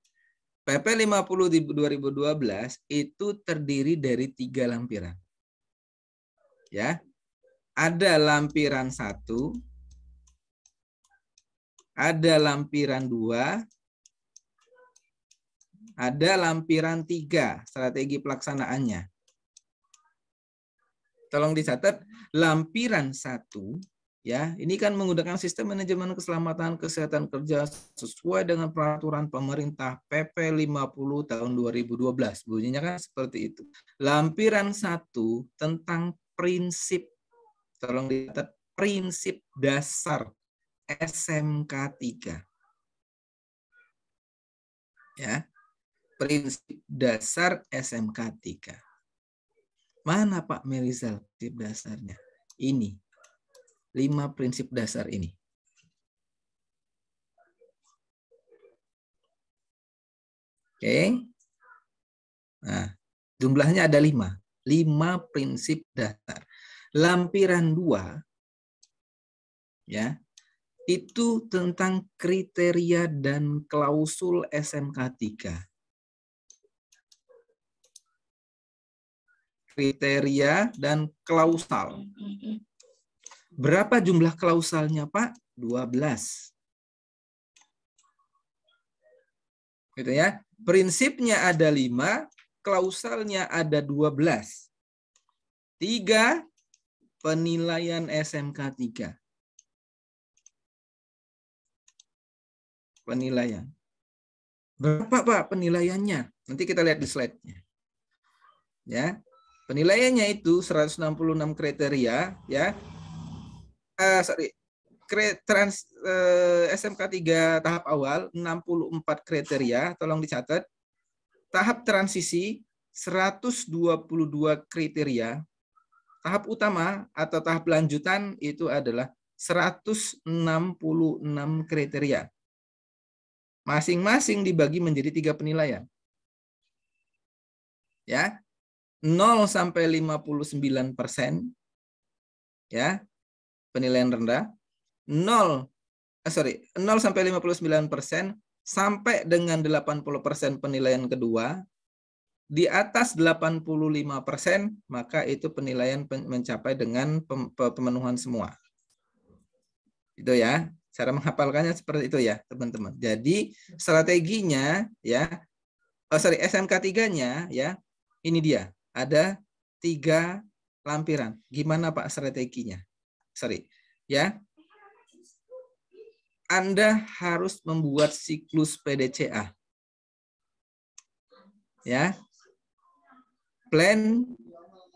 PP 50 2012 itu terdiri dari 3 lampiran. Ya. Ada lampiran 1, ada lampiran 2, ada lampiran 3, strategi pelaksanaannya. Tolong dicatat, lampiran 1, ya, ini kan menggunakan sistem manajemen keselamatan kesehatan kerja sesuai dengan peraturan pemerintah PP 50 tahun 2012. Bunyinya kan seperti itu. Lampiran 1 tentang prinsip, tolong dicatat, prinsip dasar SMK 3. Ya. Prinsip dasar SMK 3. Mana Pak Merizal prinsip dasarnya? Ini. 5 prinsip dasar ini. Oke. Nah, jumlahnya ada 5. 5 prinsip dasar. Lampiran 2 ya. Itu tentang kriteria dan klausul SMK 3. Kriteria dan klausal. Berapa jumlah klausalnya, Pak? 12. Gitu ya. Prinsipnya ada 5, klausalnya ada 12. 3, penilaian SMK 3. Penilaian. Berapa, Pak, penilaiannya? Nanti kita lihat di slide-nya. Ya. Penilaiannya itu 166 kriteria, ya. SMK 3 tahap awal 64 kriteria, tolong dicatat. Tahap transisi 122 kriteria. Tahap utama atau tahap lanjutan itu adalah 166 kriteria. Masing-masing dibagi menjadi 3 penilaian. Ya. 0 sampai 59%. Ya. Penilaian rendah. 0 sampai 59% sampai dengan 80% penilaian kedua. Di atas 85%, maka itu penilaian mencapai dengan pemenuhan semua. Itu ya. Cara menghafalkannya seperti itu ya, teman-teman. Jadi strateginya ya, SMK 3-nya ya, ini dia. Ada 3 lampiran. Gimana Pak strateginya? Ya. Anda harus membuat siklus PDCA. Ya. Plan,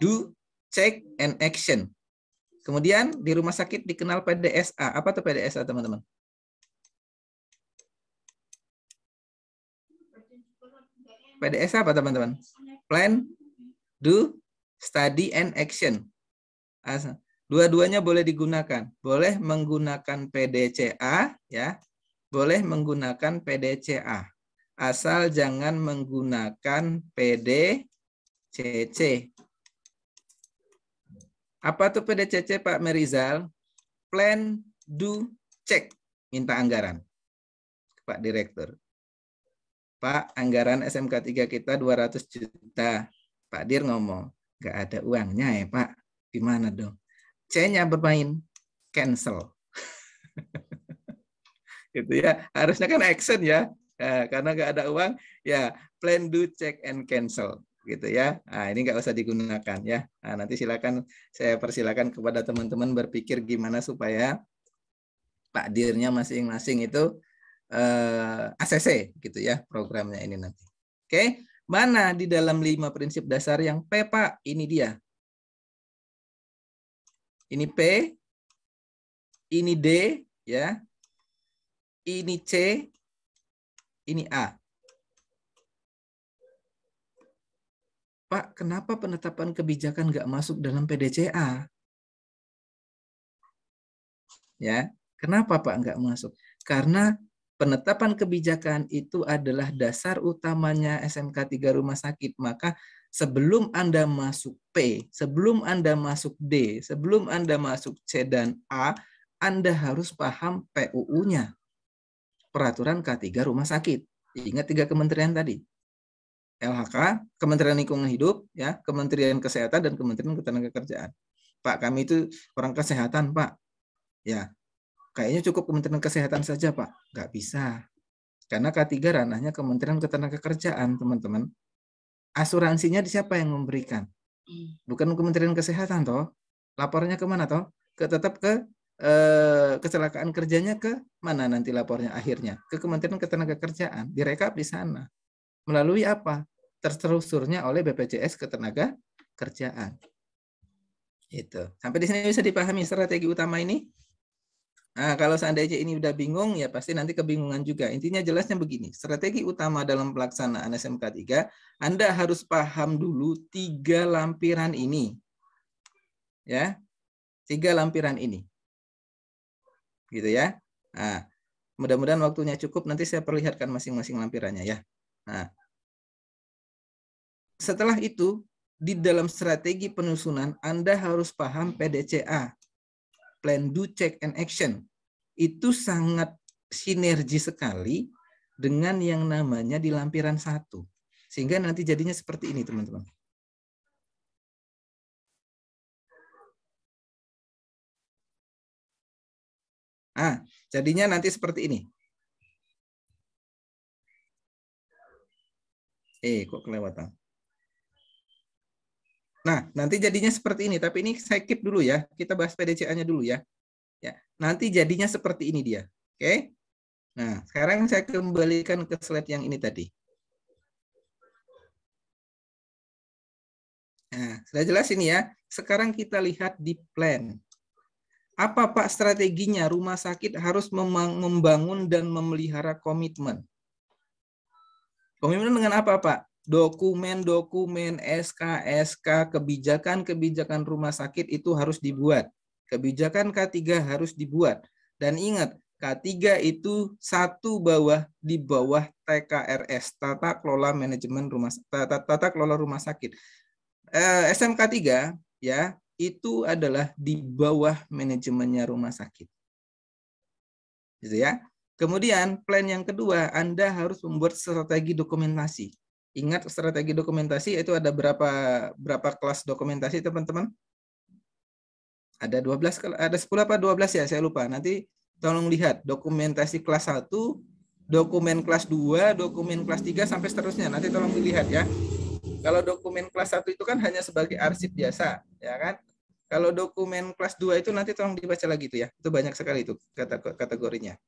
do, check, and action. Kemudian di rumah sakit dikenal PDSA. Apa tuh PDSA, teman-teman? PDSA apa, teman-teman? Plan, do, study, and action. Dua-duanya boleh digunakan. Boleh menggunakan PDCA, ya. Boleh menggunakan PDCA. Asal jangan menggunakan PDCC. Apa tuh PDCC, Pak Merizal? Plan, do, check. Minta anggaran. Pak Direktur. Pak, anggaran SMK 3 kita 200 juta. Pak Dir ngomong, nggak ada uangnya ya Pak. Gimana dong? C-nya bermain, cancel. Gitu ya. Harusnya kan action ya. Nah, karena nggak ada uang, ya plan, do, check, and cancel. Gitu ya. Nah, ini nggak usah digunakan ya. Nah, nanti silakan saya persilakan kepada teman-teman berpikir gimana supaya Pak Dirnya masing-masing itu ACC gitu ya programnya ini nanti. Oke, mana di dalam 5 prinsip dasar yang P, Pak? Ini dia. Ini P, ini D ya. Ini C, ini A. Pak, kenapa penetapan kebijakan nggak masuk dalam PDCA? Ya, kenapa Pak nggak masuk? Karena penetapan kebijakan itu adalah dasar utamanya SMK 3 rumah sakit. Maka sebelum Anda masuk P, sebelum Anda masuk D, sebelum Anda masuk C dan A, Anda harus paham PUU-nya. Peraturan K3 rumah sakit. Ingat 3 kementerian tadi. LHK, Kementerian Lingkungan Hidup, ya, Kementerian Kesehatan dan Kementerian Ketenagakerjaan. Pak, kami itu orang kesehatan, Pak. Ya, kayaknya cukup Kementerian Kesehatan saja, Pak. Nggak bisa. Karena K3 ranahnya Kementerian Ketenagakerjaan, teman-teman. Asuransinya siapa yang memberikan? Bukan Kementerian Kesehatan, toh. Lapornya kemana, toh? Tetap ke kecelakaan kerjanya ke mana nanti lapornya akhirnya? Ke Kementerian Ketenagakerjaan. Direkap di sana. Melalui apa? Terstrukturnya oleh BPJS Ketenagakerjaan. Itu. Sampai di sini bisa dipahami strategi utama ini? Nah, kalau seandainya ini udah bingung, ya pasti nanti kebingungan juga. Intinya jelasnya begini, strategi utama dalam pelaksanaan SMK 3, Anda harus paham dulu 3 lampiran ini. Ya, 3 lampiran ini. Gitu ya. Nah, mudah-mudahan waktunya cukup, nanti saya perlihatkan masing-masing lampirannya ya. Nah, setelah itu, di dalam strategi penyusunan, Anda harus paham PDCA. Plan, do, check, and action. Itu sangat sinergi sekali dengan yang namanya di lampiran 1. Sehingga nanti jadinya seperti ini, teman-teman. Ah, jadinya nanti seperti ini. Kok kelewatan? Nah, nanti jadinya seperti ini, tapi ini saya keep dulu ya. Kita bahas PDCA-nya dulu ya. Ya, nanti jadinya seperti ini dia. Oke? Nah, sekarang saya kembalikan ke slide yang ini tadi. Nah, sudah jelas ini ya. Sekarang kita lihat di plan. Apa Pak strateginya? Rumah sakit harus membangun dan memelihara komitmen. Komitmen dengan apa, Pak? Dokumen-dokumen, SK-SK, kebijakan-kebijakan rumah sakit itu harus dibuat. Kebijakan K3 harus dibuat. Dan ingat, K3 itu di bawah TKRS, Tata Kelola Manajemen Tata Kelola Rumah Sakit. SMK 3 ya, itu adalah di bawah manajemennya rumah sakit. Gitu ya. Kemudian plan yang kedua, Anda harus membuat strategi dokumentasi. Ingat strategi dokumentasi itu ada berapa kelas dokumentasi, teman-teman? Ada 12, ada 10 apa 12 ya, saya lupa. Nanti tolong lihat dokumentasi kelas 1, dokumen kelas 2, dokumen kelas 3 sampai seterusnya. Nanti tolong dilihat ya. Kalau dokumen kelas 1 itu kan hanya sebagai arsip biasa, ya kan? Kalau dokumen kelas 2 itu nanti tolong dibaca lagi itu ya. Itu banyak sekali itu kategorinya.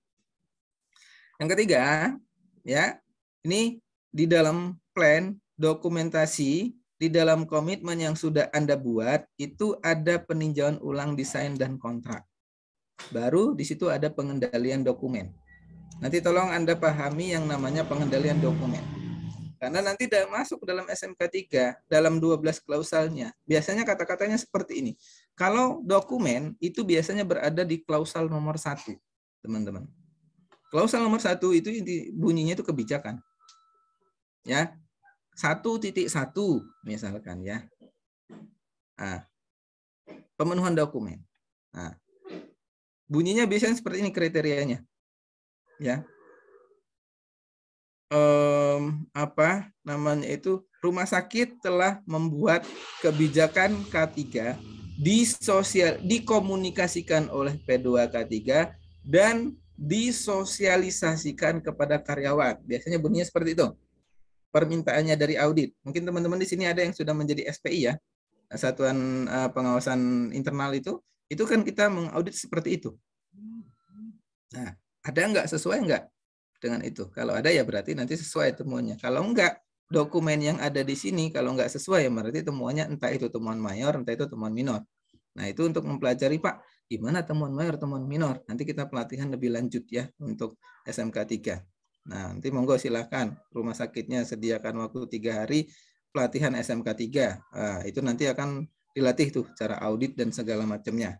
Yang ketiga, ya. Ini di dalam plan, dokumentasi, di dalam komitmen yang sudah Anda buat, itu ada peninjauan ulang desain dan kontrak. Baru di situ ada pengendalian dokumen. Nanti tolong Anda pahami yang namanya pengendalian dokumen. Karena nanti masuk ke dalam SMK 3, dalam 12 klausalnya, biasanya kata-katanya seperti ini. Kalau dokumen itu biasanya berada di klausal nomor 1, teman-teman. Klausal nomor 1 itu bunyinya itu kebijakan. Ya. 1.1 misalkan ya. Nah, pemenuhan dokumen. Nah, bunyinya biasanya seperti ini kriterianya. Ya. Apa namanya itu, rumah sakit telah membuat kebijakan K3 dikomunikasikan oleh P2K3 dan disosialisasikan kepada karyawan. Biasanya bunyinya seperti itu. Permintaannya dari audit. Mungkin teman-teman di sini ada yang sudah menjadi SPI ya, Satuan Pengawasan Internal itu kan kita mengaudit seperti itu. Nah, ada nggak sesuai nggak dengan itu? Kalau ada ya berarti nanti sesuai temuannya. Kalau enggak, dokumen yang ada di sini kalau nggak sesuai ya berarti temuannya entah itu temuan mayor, entah itu temuan minor. Nah, itu untuk mempelajari Pak, gimana temuan mayor, temuan minor. Nanti kita pelatihan lebih lanjut ya untuk SMK 3. Nah, nanti monggo silakan rumah sakitnya sediakan waktu 3 hari pelatihan SMK 3. Nah, itu nanti akan dilatih tuh cara audit dan segala macamnya.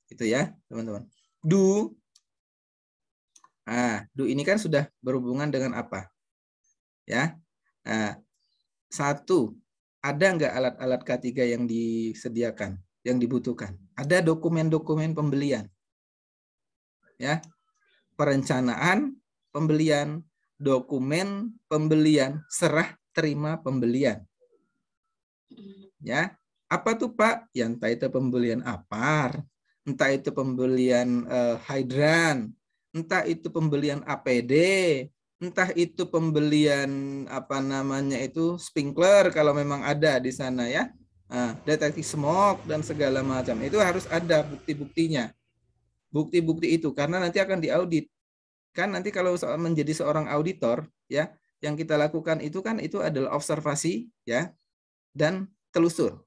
Itu ya, teman-teman. Do ini kan sudah berhubungan dengan apa? Ya. Nah, 1, ada nggak alat-alat K3 yang disediakan, yang dibutuhkan? Ada dokumen-dokumen pembelian. Ya. Perencanaan pembelian, dokumen pembelian, serah terima pembelian. Ya. Apa tuh Pak? Yang entah itu pembelian APAR, entah itu pembelian hidran, entah itu pembelian APD, entah itu pembelian apa namanya itu sprinkler kalau memang ada di sana ya. Nah, deteksi smoke dan segala macam. Itu harus ada bukti-buktinya. Bukti-bukti itu karena nanti akan diaudit. Kan nanti kalau menjadi seorang auditor ya, yang kita lakukan itu kan itu adalah observasi ya dan telusur.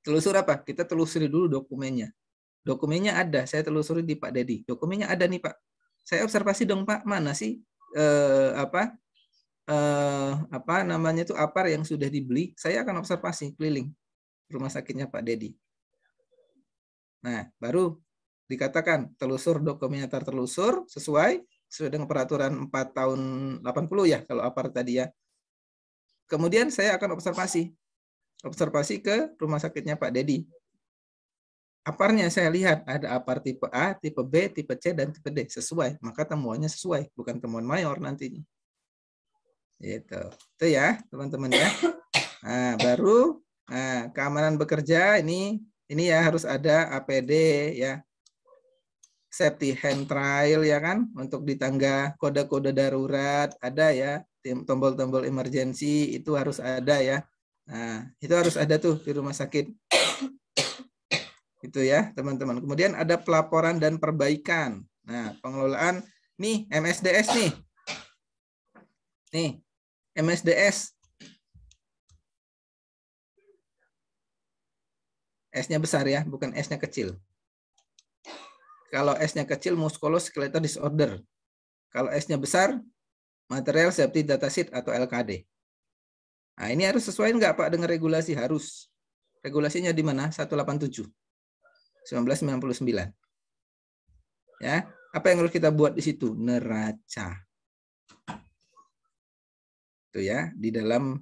Telusur apa? Kita telusuri dulu dokumennya. Dokumennya ada, saya telusuri di Pak Dedi. Dokumennya ada nih Pak. Saya observasi dong Pak, mana sih apa namanya itu APAR yang sudah dibeli? Saya akan observasi keliling rumah sakitnya Pak Dedi. Nah, baru dikatakan telusur dokumennya tertelusur sesuai dengan peraturan 4 tahun 80 ya kalau APAR tadi ya. Kemudian saya akan observasi ke rumah sakitnya Pak Dedi. APAR-nya saya lihat ada APAR tipe A, tipe B, tipe C, dan tipe D. Sesuai, maka temuannya sesuai, bukan temuan mayor nantinya. Gitu. Itu ya, teman-teman ya. Nah, baru keamanan bekerja ini ya harus ada APD ya. Safety hand trial ya kan, untuk di tangga kode-kode darurat ada ya, tombol-tombol emergency itu harus ada ya. Nah, itu harus ada tuh di rumah sakit. Itu ya, teman-teman. Kemudian ada pelaporan dan perbaikan. Nah, pengelolaan nih MSDS nih. Nih, MSDS. S-nya besar ya, bukan S-nya kecil. Kalau S-nya kecil, musculoskeletal disorder. Kalau S-nya besar, material safety data sheet atau LKD. Nah, ini harus sesuai nggak Pak dengan regulasi? Harus. Regulasinya di mana? 187. 1999. Ya, apa yang harus kita buat di situ? Neraca. Itu ya, di dalam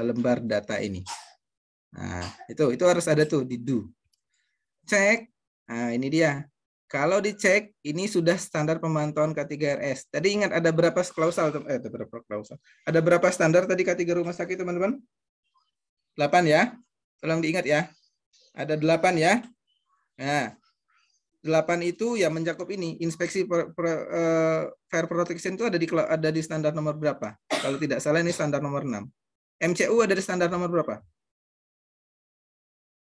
lembar data ini. Nah, itu harus ada tuh di do. Cek. Nah, ini dia. Kalau dicek, ini sudah standar pemantauan K3RS. Tadi ingat ada berapa klausal? Ada berapa klausal? Ada berapa standar tadi K3 rumah sakit, teman-teman? 8 ya. Tolong diingat ya. Ada 8 ya. Nah, 8 itu ya mencakup ini. Inspeksi fire protection itu ada di standar nomor berapa? Kalau tidak salah ini standar nomor 6. MCU ada di standar nomor berapa?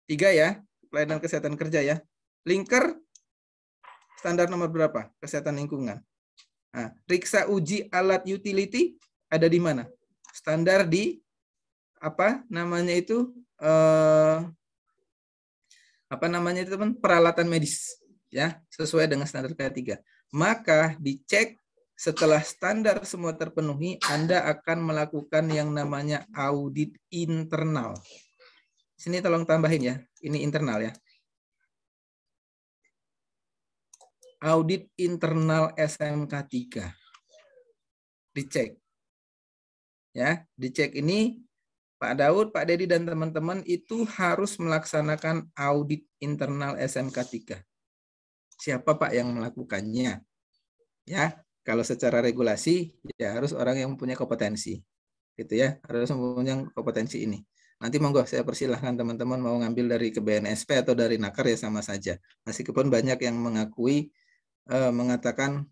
3 ya, pelayanan kesehatan kerja ya. Linker standar nomor berapa? Kesehatan lingkungan. Nah, periksa uji alat utility ada di mana? Standar di apa namanya itu? Teman? Peralatan medis ya, sesuai dengan standar K3. Maka dicek setelah standar semua terpenuhi, Anda akan melakukan yang namanya audit internal. Sini tolong tambahin ya, ini internal ya. Audit internal SMK 3. Dicek. Ya, dicek ini Pak Daud, Pak Dedi dan teman-teman itu harus melaksanakan audit internal SMK 3. Siapa Pak yang melakukannya? Ya, kalau secara regulasi ya harus orang yang mempunyai kompetensi. Gitu ya, harus mempunyai kompetensi ini. Nanti monggo saya persilahkan teman-teman mau ngambil dari ke BNSP atau dari Naker ya sama saja. Meskipun banyak yang mengatakan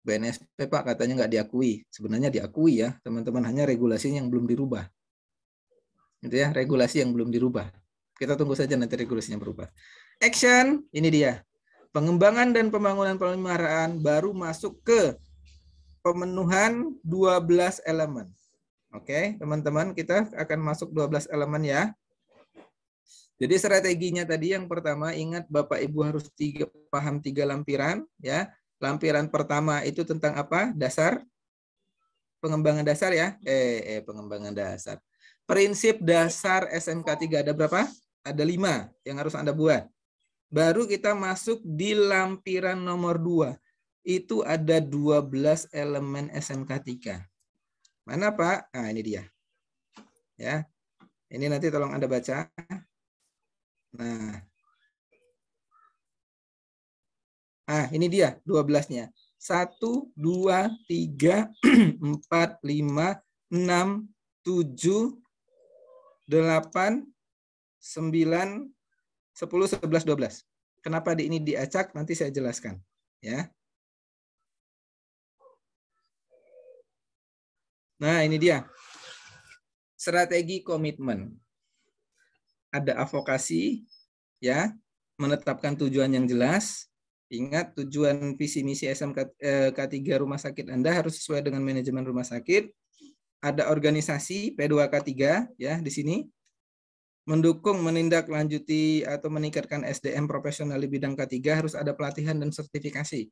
BNSP Pak katanya nggak diakui. Sebenarnya diakui ya teman-teman, hanya regulasinya yang belum dirubah. Gitu ya, regulasi yang belum dirubah. Kita tunggu saja nanti regulasinya berubah. Action, ini dia. Pengembangan dan pembangunan pemeliharaan baru masuk ke pemenuhan 12 elemen. Oke, teman-teman, kita akan masuk 12 elemen ya. Jadi strateginya tadi yang pertama, ingat Bapak Ibu harus paham 3 lampiran ya. Lampiran pertama itu tentang apa? Dasar. Pengembangan dasar ya. Pengembangan dasar. Prinsip dasar SMK 3 ada berapa? Ada 5 yang harus Anda buat. Baru kita masuk di lampiran nomor 2. Itu ada 12 elemen SMK 3. Mana Pak? Nah, ini dia. Ya. Ini nanti tolong Anda baca. Nah, ini dia 12-nya. 1, 2, 3, 4, 5, 6, 7, 8, 9, 10, 11, 12. Kenapa ini diacak? Nanti saya jelaskan. Ya. Nah, ini dia. Strategi komitmen. Ada advokasi, ya, menetapkan tujuan yang jelas. Ingat tujuan visi misi SMK K3 rumah sakit Anda harus sesuai dengan manajemen rumah sakit. Ada organisasi P2K3 ya di sini. Mendukung menindaklanjuti atau meningkatkan SDM profesional di bidang K3 harus ada pelatihan dan sertifikasi.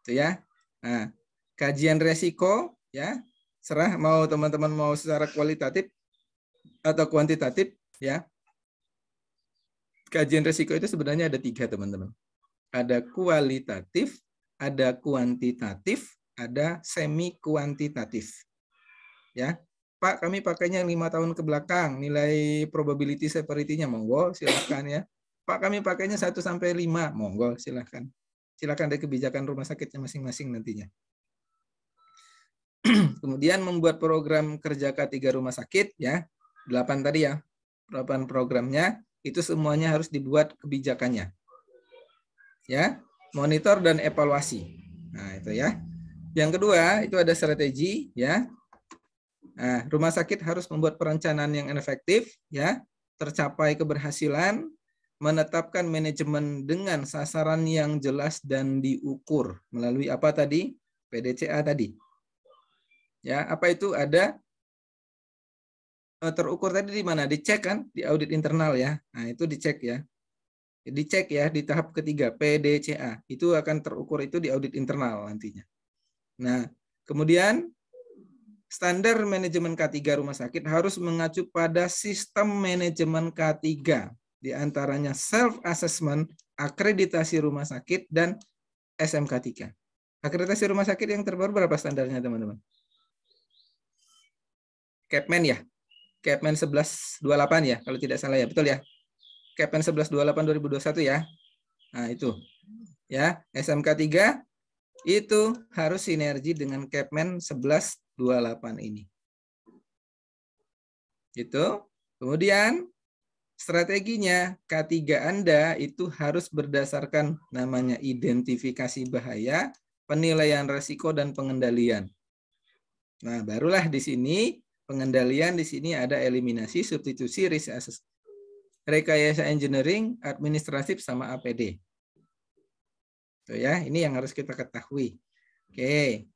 Itu ya. Nah, kajian resiko ya. Serah mau teman-teman mau secara kualitatif atau kuantitatif ya. Kajian resiko itu sebenarnya ada 3 teman-teman. Ada kualitatif, ada kuantitatif, ada semi kuantitatif. Ya. Pak, kami pakainya 5 tahun ke belakang, nilai probability severity-nya monggo silakan ya. Pak, kami pakainya 1 sampai 5, monggo silakan. Silakan dari kebijakan rumah sakitnya masing-masing nantinya. Kemudian membuat program kerja K3 rumah sakit ya. 8 tadi ya. 8 programnya itu semuanya harus dibuat kebijakannya. Ya, monitor dan evaluasi. Nah, itu ya. Yang kedua, itu ada strategi ya. Nah, rumah sakit harus membuat perencanaan yang efektif ya, tercapai keberhasilan, menetapkan manajemen dengan sasaran yang jelas dan diukur melalui apa tadi? PDCA tadi. Ya, apa itu? Ada terukur tadi di mana? Dicek kan di audit internal ya. Nah, itu dicek ya. Dicek ya di tahap ketiga PDCA. Itu akan terukur itu di audit internal nantinya. Nah, kemudian standar manajemen K3 rumah sakit harus mengacu pada sistem manajemen K3. Di antaranya self-assessment, akreditasi rumah sakit, dan SMK 3. Akreditasi rumah sakit yang terbaru berapa standarnya teman-teman? Capman ya? Capman 1128 ya, kalau tidak salah ya. Betul ya? Capman 1128 2021 ya. Nah, itu. Ya, SMK 3 itu harus sinergi dengan Capman 1128 ini. Gitu. Kemudian strateginya K3 Anda itu harus berdasarkan namanya identifikasi bahaya, penilaian risiko, dan pengendalian. Nah, barulah di sini pengendalian, di sini ada eliminasi, substitusi, risk assessment, rekayasa engineering, administratif, sama APD. Tuh ya, ini yang harus kita ketahui. Oke.